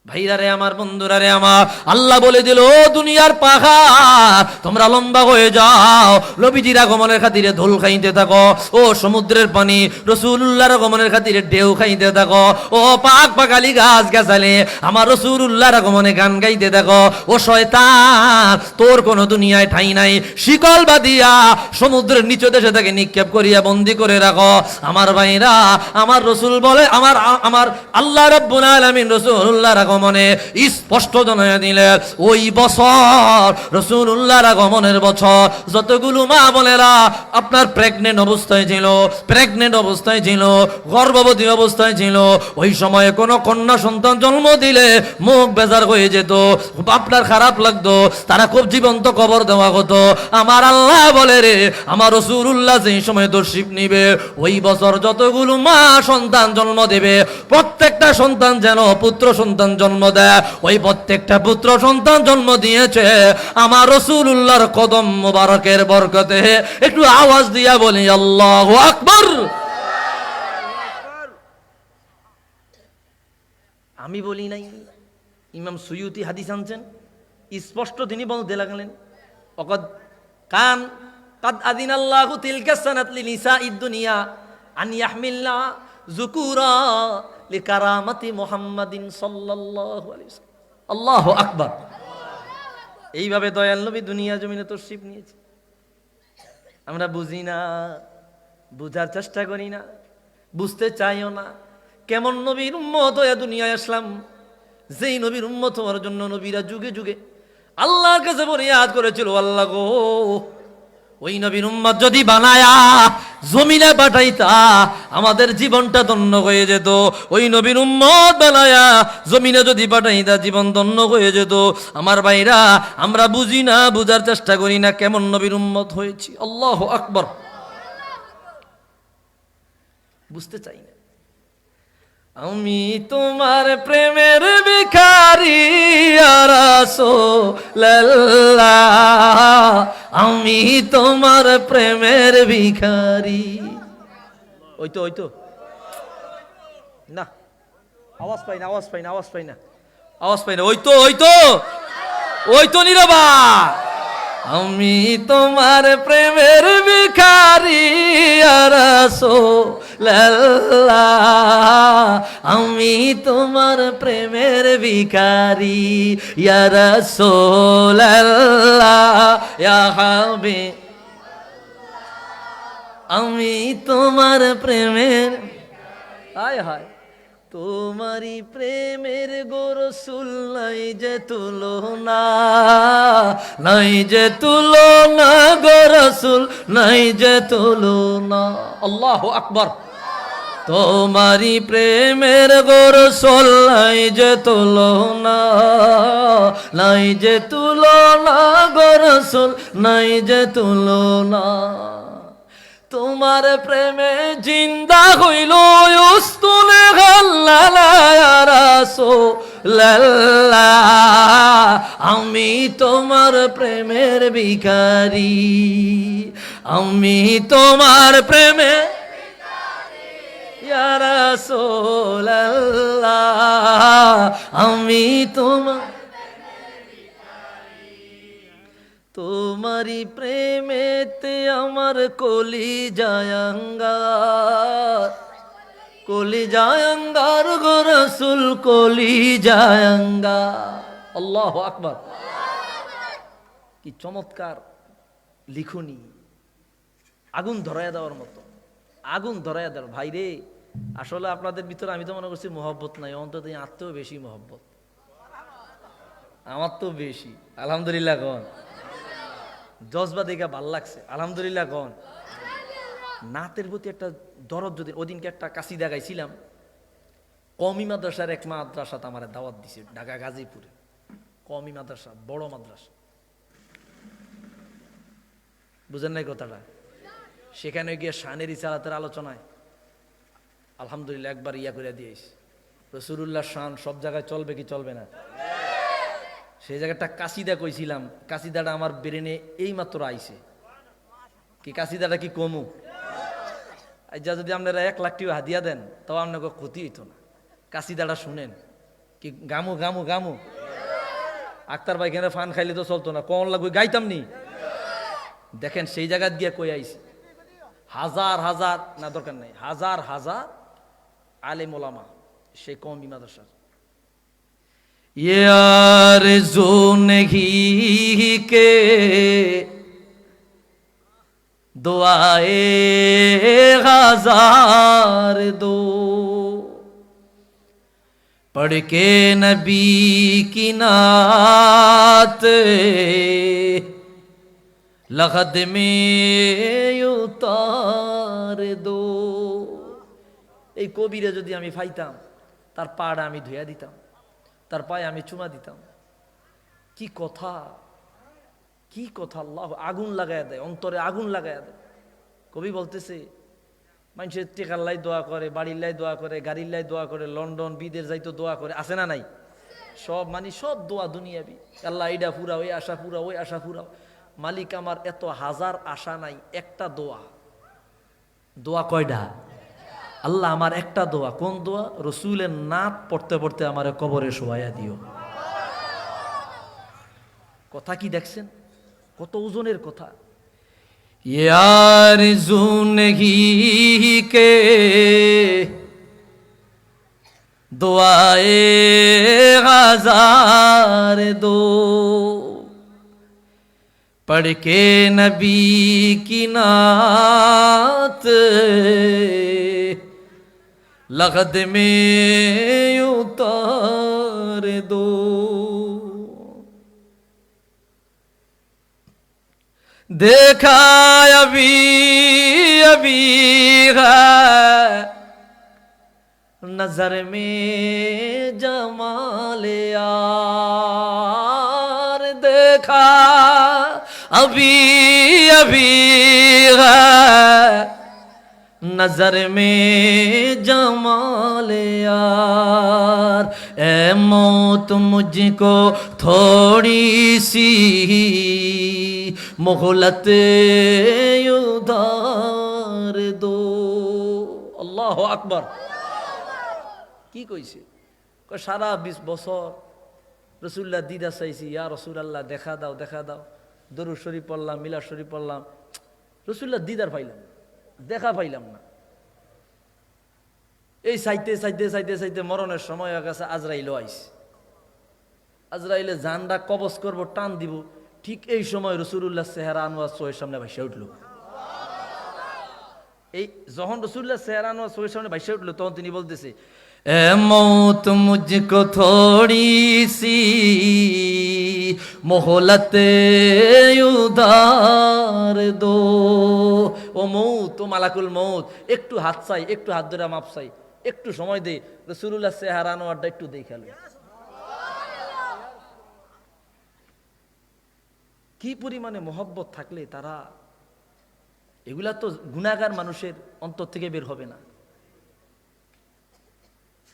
ভাইরা রে আমার, বন্ধুরা রে আমার, আল্লাহ বলে দিল ও দুনিয়ার পাহাড় তোমরা লম্বা হয়ে যাও, নবীজির আগমনের খাতিরে ধুল খাইতে থাকো। ও সমুদ্রের পানি রাসূলুল্লাহর আগমনের খাতিরে ঢেউ খাইতে থাকো। ও পাক পাকালি গাছ গাছালে আমার রাসূলুল্লাহর আগমনে গান গাইতে থাকো। ও শয়তান, তোর কোনো দুনিয়ায় ঠাঁই নাই, শিকল বাঁধিয়া সমুদ্রের নিচু দেশে তাকে নিক্ষেপ করিয়া বন্দী করে রাখো। আমার ভাইরা, আমার রাসূল বলে, আমার আল্লাহ রাব্বুল আলামিন রাসূলুল্লাহর আগমনে স্পষ্ট জানাইয়া দিলেন ওই বছর, রাসূলুল্লাহর আগমনের বছর, যতগুলো মা বোনেরা আপনার প্রেগনেন্ট অবস্থায় ছিল, গর্ভবতী অবস্থায় ছিল, ওই সময়ে কোনো কন্যা সন্তান জন্ম দিলে মুখ বেজার হয়ে যেত, আপনার খারাপ লাগতো, তারা খুব জীবন্ত কবর দেওয়া হতো। আমার আল্লাহ বলে রে, আমার রাসূলুল্লাহ যেই সময় তশরিফ নিবে ওই বছর যতগুলো মা সন্তান জন্ম দেবে, প্রত্যেকটা সন্তান যেন পুত্র সন্তান জন্ম দেয়। ওই প্রত্যেকটা পুত্র সন্তান জন্ম দিয়েছে আমার রাসূলুল্লাহর কদম মোবারকের বরকতে। একটু আওয়াজ দিয়া বলি আল্লাহু আকবার। আমি বলি নাই, ইমাম সুয়ুতি হাদিস আনছেন, স্পষ্ট তিনি বলতে লাগলেন অকদ কান কাদ আযিনাল্লাহু তিলকা সানাত লিনিসাইদ দুনিয়া আন ইয়াহমিলনা যুকুরা লিকারামাতি মুহাম্মাদিন সাল্লাল্লাহু আলাইহি ওয়াসাল্লাম। আল্লাহু আকবার। এইভাবে দয়াল নবী দুনিয়া জমিনে তশরিফ নিয়েছে। আমরা বুঝি না, বুঝার চেষ্টা করি না, বুঝতে চাইও না। কেমন নবীর উম্মত হয়ে দুনিয়ায় আসলাম, যেই নবীর উম্মত হওয়ার জন্য নবীরা যুগে যুগে আল্লাহর কাছে ফরিয়াদ করেছিল, আল্লাহ গো ওই নবীর উম্মত যদি বানায়া জমিনে পাঠাইতা আমাদের জীবনটা ধন্য হয়ে যেত। ওই নবীর উম্মত বানায়া জমিনে যদি পাঠাইতা জীবন ধন্য হয়ে যেত। আমার ভাইরা, আমরা বুঝি না, বুঝার চেষ্টা করি না কেমন নবীর উম্মত হয়েছি। আল্লাহু আকবার। বুঝতে চাই না। আমি তোমার প্রেমের ভিখারি ইয়া রাসূলুল্লাহ, আমি তোমার প্রেমের ভিখারি। ওই তো না, আওয়াজ পাই না। ওই তো নীরবা। আমি তোমার প্রেমের ভিখারি ইয়া রাসূলুল্লাহ, আমি তোমার প্রেমের ভিখারি ইয়া রাসূলুল্লাহ ইয়া হাবিব, আমি তোমার প্রেমের, হায় হায় তোমারি প্রেমের গো রাসূল নাই যে তুলনা, নাই যে তুলনা গো রাসূল, নাই যে তুলনা। আল্লাহু আকবার। তোমারি প্রেমের গো রাসূল নাই যে তুলনা, নাই যে তুলনা গো রাসূল, নাই যে তুলনা। তোমার প্রেমে জিন্দা হইল উস্তুনে গাল্লালা ইয়া রাসূল আমি তোমার প্রেমের ভিখারি, আমি তোমার প্রেমে ইয়া রাসূলুল্লাহ, আমি তোমারি প্রেমেতে আমার কলিজায় আঙ্গার, কলিজায় আঙ্গার গো রাসূল, কলিজায় আঙ্গার। আল্লাহু আকবার। কি চমৎকার লিখনি, আগুন ধরাইয়া দেওয়ার মতো, আগুন ধরাইয়া দেওয়ার। ভাই রে, আসলে আপনাদের ভিতরে আমি তো মনে করছি মহব্বত নাই, অন্তত আত্মেও বেশি মহব্বত, আমার তো বেশি। আলহামদুলিল্লাহ গন, জজবা দেখে ভাল লাগছে, আলহামদুলিল্লাহ গন। নাতের প্রতি একটা দরদ, যদি ওদিনকে একটা কাসিদা গাইছিলাম, কওমি মাদ্রাসার এক মাদ্রাসাতে আমার দাওয়াত দিছে, ঢাকা গাজীপুরে। কওমি মাদ্রাসা, বড় মাদ্রাসা, বুঝেন নাই কথাটা? সেখানে গিয়ে শানের ইসালাতের আলোচনায় আলহামদুলিল্লাহ একবার ইয়া করে দিয়েছি, রাসূলুল্লাহ শান সব জায়গায় চলবে কি চলবে না? সেই জায়গাটা কাসিদা কইছিলাম, কাসিদাটা আমার ব্রেনে এই মাত্র আইছে। কি কাসিদাটা কি কমু? যা যদি আপনারা 1 লাখ টাকা হাদিয়া দেন তাও আপনাকে ক্ষতি হইতো না। কাসিদাটা শুনেন, কি গামু গামু গামু। আক্তার ভাই কেন ফান খাইলে তো চলতো না, কোন লাগবে গাইতাম নি। দেখেন সেই জায়গা দিয়ে কই আইছে, হাজার হাজার না দরকার নাই, হাজার হাজার আলেম ওলামা সেই কওমি মাদ্রাসার। ये आरज़ू नहीं के दुआए हजार दो, पढ़ के नबी की नात लग़द में उतार दो। এই কবিরে যদি আমি পাইতাম, তার পাড়া আমি ধুইয়া দিতাম, তার পায়ে আমি চুমা দিতাম। কি কথা, কি কথা! আল্লাহ আগুন লাগাইয়া দেয়, অন্তরে আগুন লাগাইয়া দেয়। কবি বলতেছে, মানুষের টেকার লাই দোয়া করে, বাড়ির লাই দোয়া করে, গাড়ির লাই দোয়া করে, লন্ডন বিদেশ যাইতো দোয়া করে, আছে না নাই? সব মানে সব দোয়া দুনিয়াবি, আল্লাহ এইটা পুরা, ওই আশা পুরা, ওই আশা পুরা। মালিক আমার এত হাজার আশা নাই, একটা দোয়া। দোয়া কয়টা? আল্লাহ আমার একটা দোয়া। কোন দোয়া? রসুলের নাত পড়তে পড়তে আমার কবরে শোয়াইয়া দিও। কথা কি দেখছেন, কত ওজনের কথা। ইয়ার জুনহি কে দোয়ায়ে হাজার দো, पढ़ के नबी की नात लगद में उतार दो। देखा अभी अभी है नजर में जमाल यार, देखा अभी अभी है नजर में जमाल यार। ए मौत मुझको थोड़ी सी मोहलत उधार दो। अल्लाह আকবার। কি কইছে? সারা 20 বছর রসুল্লাহ দিদা চাইছি, ইয়া রসুল্লাহ দেখা দাও, দেখা দাও। দরুদ শরীফ পড়লাম, মিলাদ শরীফ পড়লাম, রসুল্লাহ দিদার পাইলাম, দেখা পাইলাম না। এই চাইতে চাইতে চাইতে চাইতে মরণের সময় হয়ে গেছে, আজরাইলও আইছে। আজরাইলে জানটা কবজ করবো, টান দিব, ঠিক এই সময় রসুল্লাহ চেহারা আনোয়ার চোখের সামনে ভাইসা উঠলো। এই যখন রসুল্লাহ চেহারা আনোয়ার চোখের সামনে ভাইসা উঠলো, তখন তিনি বলতেছে, এ মৌত মুঝকো থোড়ি সি মোহলত উধার দো। ও মৌত, ও মালাকুল মৌত, একটু হাত চাই, একটু হাত ধরে মাপ চাই, একটু সময় দে, রসুল্লাহ চেহারা আনোয়ারটা একটু দেখালো। কি পরিমাণে মহব্বত থাকলে তারা, এগুলা তো গুনাহগার মানুষের অন্তর থেকে বের হবে না।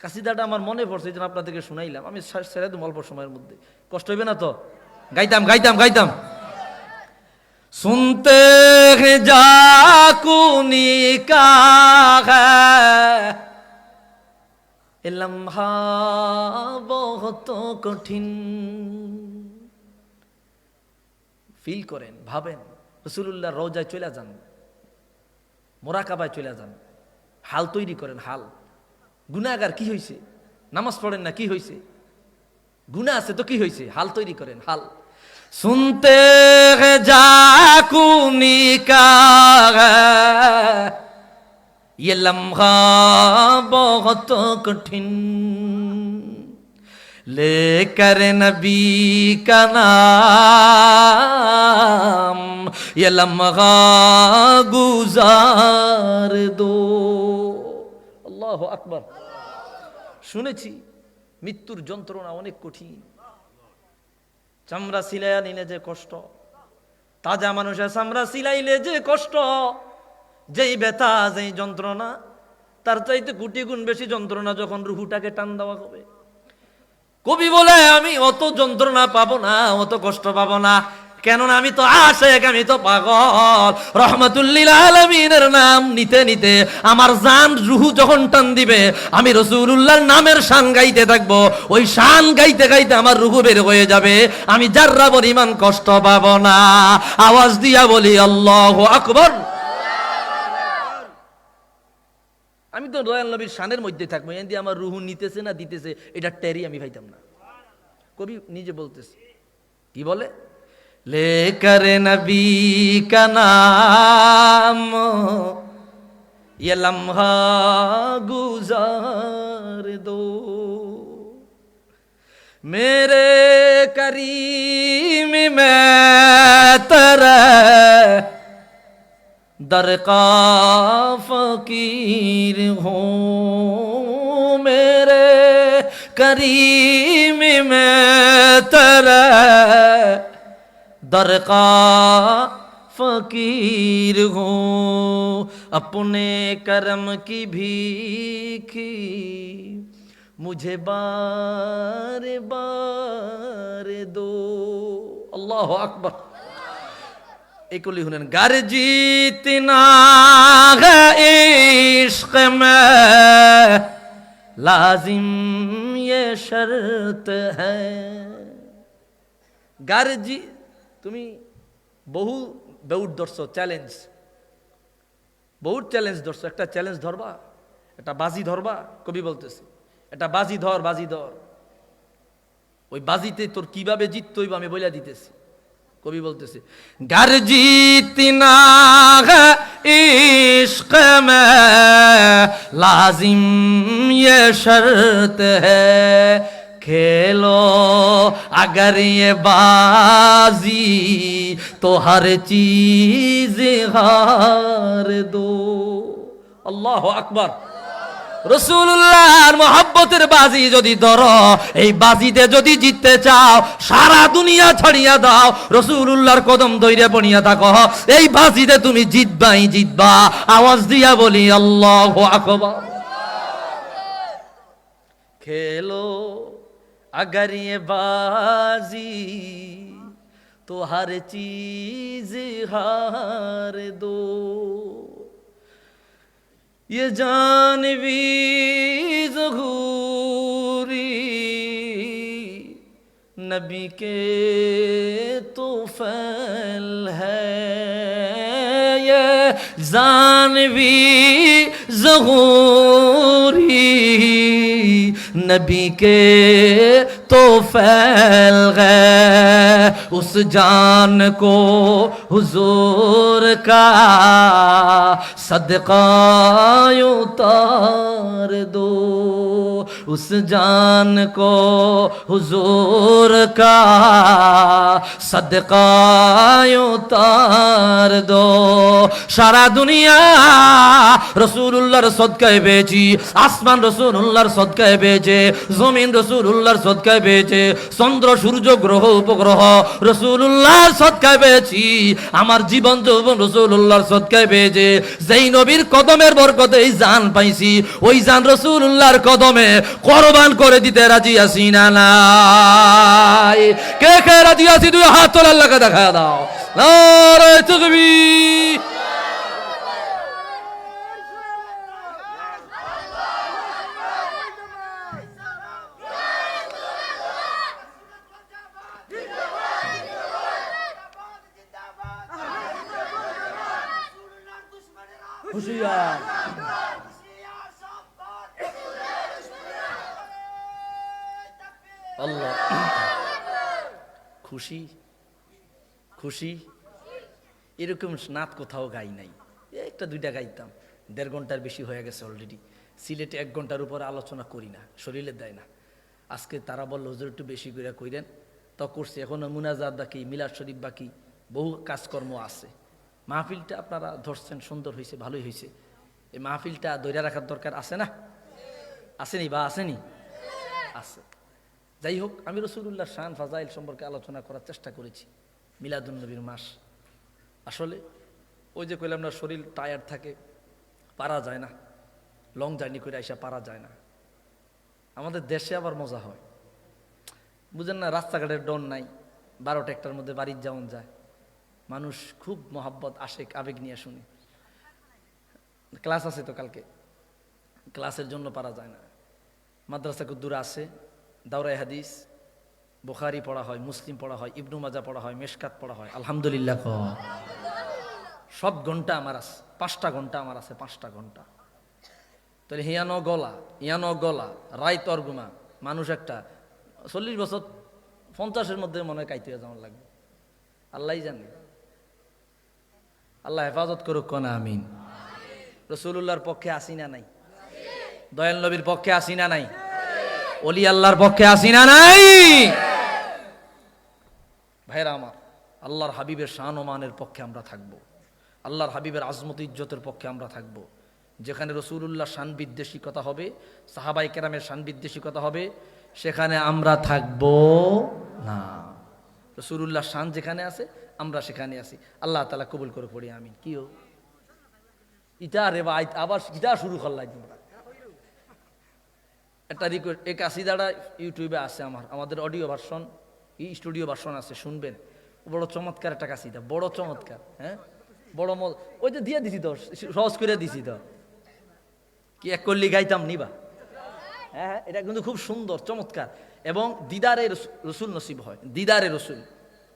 কাসিদাটা আমার মনে পড়ছে, এই জন্য আপনাদেরকে শুনাইলাম। আমি ছেড়ে দেবো অল্প সময়ের মধ্যে, কষ্ট হইবে না তো? গাইতাম গাইতাম গাইতাম। सुनते हैं जाकुनी का है ये लम्हा बहुत कठिन। ফিল করেন, ভাবেন, রাসূলুল্লাহ রওজায় চলে যান, মোরাকাবায় চলে যান, হাল তৈরি করেন। হাল গুনাহগার কি হয়েছে? নামাজ পড়েন না, কি হয়েছে? গুনাহ আছে তো কি হয়েছে? হাল তৈরি করেন, হাল। सुनते हैं जाकुनी का ये लम्हा बहुत कठिन लेकर नबी का नाम ये लम्हा गुजार दो। আল্লাহু আকবার। শুনেছি মৃত্যুর যন্ত্রণা অনেক কঠিন। চামড়া সিলাইয়া নিলে যে কষ্ট, তাজা মানুষের চামড়া সিলাইলে যে কষ্ট, যেই ব্যথা, যেই যন্ত্রণা, তার চাইতে কোটি গুণ বেশি যন্ত্রণা যখন রুহুটাকে টান দেওয়া হবে। কবি বলে আমি অত যন্ত্রণা পাবো না, অত কষ্ট পাবো না, কেননা আমি তো আশেক, আমি তো পাগল। রহমাতুল্লিল আলামিনের নাম নিতে নিতে আমার জান রুহু যখন টান দিবে, আমি রাসূলুল্লাহর নামের শান গাইতে থাকবো। ওই শান গাইতে গাইতে আমার রুহু বের হয়ে যাবে, আমি যাররা পরিমাণ কষ্ট পাবো না। আওয়াজ দিয়া বলি আল্লাহু আকবার। আমি তো দয়াল নবীর শানের মধ্যে থাকবো, এন দিয়ে আমার রুহু নিতেছে না দিতেছে এটা টেরি আমি ভাইতাম না। কবি নিজে বলতেছে, কি বলে? लेकर नबी का नाम ये लम्हा गुजार दो मेरे करीम में तेरा दर का फकीर हूँ मेरे करीम में तेरा दर का फकीर हूँ अपने करम की भीखी मुझे बार बार दो। अल्लाह अकबर। एकली हुनन गर जीतना है इश्क में लाजिम ये शर्त है। गर जी তুমি বহু দৌড় ধরছো, চ্যালেঞ্জ, বহুত চ্যালেঞ্জ ধরছো, একটা চ্যালেঞ্জ ধরবা, একটা বাজি ধরবা। কবি বলতেছে একটা বাজি ধর, বাজি ধর। ওই বাজিতে তোর কিভাবে জিততে হইব আমি বইলা দিতেছি। কবি বলতেছে গার জিতনা है इश्क में लाजिम ये शर्त है खेलो अगर ये बाजी तो हर चीज हार दो। अल्लाह अकबर। রাসূলুল্লাহর মহব্বতের বাজি যদি ধরো, এই বাজিতে যদি জিততে চাও, সারা দুনিয়া ছাড়িয়া দাও, রাসূলুল্লাহর কদম ধইরে বনিয়া থাকো, এই বাজিতে তুমি জিতবাই জিতবা। আওয়াজ দিয়া বলি আল্লাহু আকবার। খেলো अगर ये बाजी तो हर चीज हार दो ये जानवी ज़हूरी नबी के तो फैल है ये जानवी ज़हूरी नबी के तो फैल गए उस जान को हुजूर का सदका उतार दो उस जान को हुजूर का सदका उतार दो। সারা দুনিয়া রাসূলুল্লাহর সদকায় পেয়েছি, আসমান রাসূলুল্লাহর সদকায় পেয়েছে, জমিন রাসূলুল্লাহর সদকায় পেয়েছে, চন্দ্র সূর্য গ্রহ উপগ্রহ রাসূলুল্লাহর সদকায় পেয়েছি, আমার জীবন যৌবন রাসূলুল্লাহর সদকায় পেয়েছে। যেই নবীর কদমের বরকতে এই জান পাইছি, ওই জান রাসূলুল্লাহর কদমে কুরবান করে দিতে রাজি আছি না নাই? কে কে রাজি আছি? দুই হাত তোলা, আল্লাহকে দেখা দাও। নারে তাকবীর। হুশিয়ার। আল্লাহ খুশি খুশি এরকম নাত কোথাও গাই নাই, একটা দুইটা গাইতাম, 1.5 ঘন্টার বেশি হয়ে গেছে অলরেডি। সিলেটে 1 ঘন্টার উপরে আলোচনা করি না, শরীরে দেয় না। আজকে তারা বললো হুজুর একটু বেশি করে কইরেন, তো করছি। এখনো মুনাজাত বাকি, মিলাদ শরীফ বাকি, বহু কাজকর্ম আছে। মাহফিলটা আপনারা ধরছেন, সুন্দর হয়েছে, ভালোই হয়েছে। এই মাহফিলটা ধরে রাখার দরকার আছে না? আসেনি বা আসেনি? আছে। যাই হোক, আমি রাসূলুল্লাহর শান ফাজাইল সম্পর্কে আলোচনা করার চেষ্টা করেছি। মিলাদুন নবীর মাস, আসলে ওই যে কইলাম না, শরীর টায়ার্ড থাকে, পারা যায় না, লং জার্নি করে আইসা পারা যায় না। আমাদের দেশে আবার মজা হয়, বুঝেন না, রাস্তাঘাটের ডন নাই, 12টা 1টার মধ্যে বাড়ির যাওয়া যায়। মানুষ খুব মহাব্বত, আশেক, আবেগ নিয়ে শুনি। ক্লাস আছে তো কালকে, ক্লাসের জন্য পারা যায় না। মাদ্রাসা কুদ্দুরা আছে, দাওরায়ে হাদিস, বুখারী পড়া হয়, মুসলিম পড়া হয়, ইবনু মাজা পড়া হয়, মেশকাত পড়া হয়। আলহামদুলিল্লাহ। সব ঘন্টা আমার আছে, 5টা ঘন্টা আমার আছে, 5টা ঘন্টা। তাহলে হিয়ানো গলা রায় তরগুমা, মানুষ একটা 40 বছর 50-এর মধ্যে মনে হয় কাইতে যেমন লাগবে, আল্লাহ জানে। আল্লাহ হেফাজত করুক, কোনা আমিন। রাসূলুল্লাহর পক্ষে আসি না নাই? দয়াল নবীর পক্ষে আসি না নাই? ওলি আল্লাহর পক্ষে আসি না নাই? ভাইরা আমার, আল্লাহর হাবিবের শান ও মানের পক্ষে আমরা থাকব, আল্লাহর হাবিবের আজমত ইজ্জতের পক্ষে আমরা থাকব। যেখানে রাসূলুল্লাহর শান বিদ্বেষী কথা হবে, সাহাবায়ে কেরামের শান বিদ্বেষী কথা হবে, সেখানে আমরা থাকব না। রাসূলুল্লাহর শান যেখানে আছে আমরা সেখানে আছি। আল্লাহ তাআলা কবুল করে পড়ি আমিন। কিও ইটা রে ভাই, আবার ইটা শুরু করলাই তোমরা। একটা রিকোয়েস্ট, এই কাসিদাটা ইউটিউবে আছে, আমাদের অডিও ভার্সন, স্টুডিও ভার্সন আছে, শুনবেন। বড় চমৎকার একটা কাসিদা, বড় চমৎকার। হ্যাঁ, বড় ওই যে দিয়ে দিছি তো, সহজ করে দিছি তো, কি এক করলি গাইতাম নিবা। হ্যাঁ, এটা কিন্তু খুব সুন্দর, চমৎকার, এবং দিদারে রসুল নসিব হয়, দিদারে রসুল।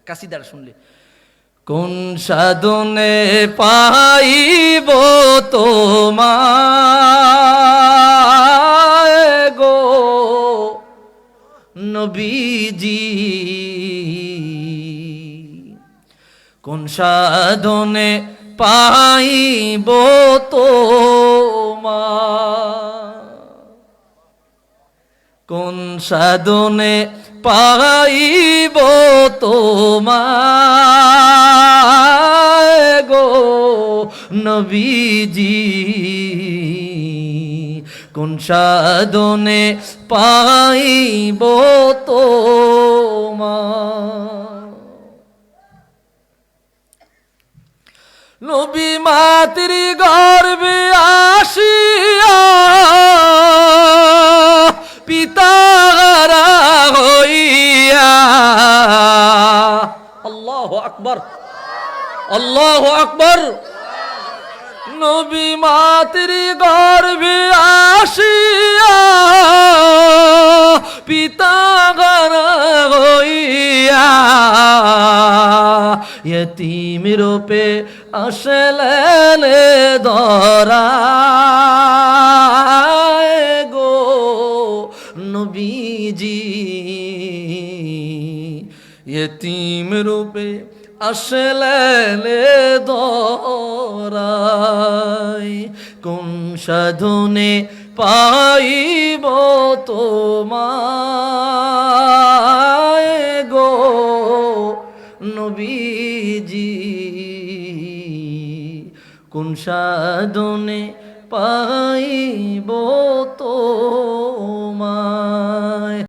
কাসিদার শুনলে কোন সাধনে পাইব তোমায় গো নবীজি, কোন সাধনে পাইব তোমায়, কোন সাধনে পাইব তোমায় গো নবীজি, কোন সাধনে পাইব তোমায়। নবী মাতৃ গর্ভে আসিয়া পিতারা হইয়া, আল্লাহু আকবার, আল্লাহু আকবার। নবী মাতৃ গর্ভে আসিয়া পিতারা হইয়া, यतीम रूपे আসলেন ধরায় গো নবীজি, यतीम रूपे আসলেন ধরায়। কোন সাধনে পাইব তোমায় গো নবীজি, কোন সাধনে পাইব তোমায়।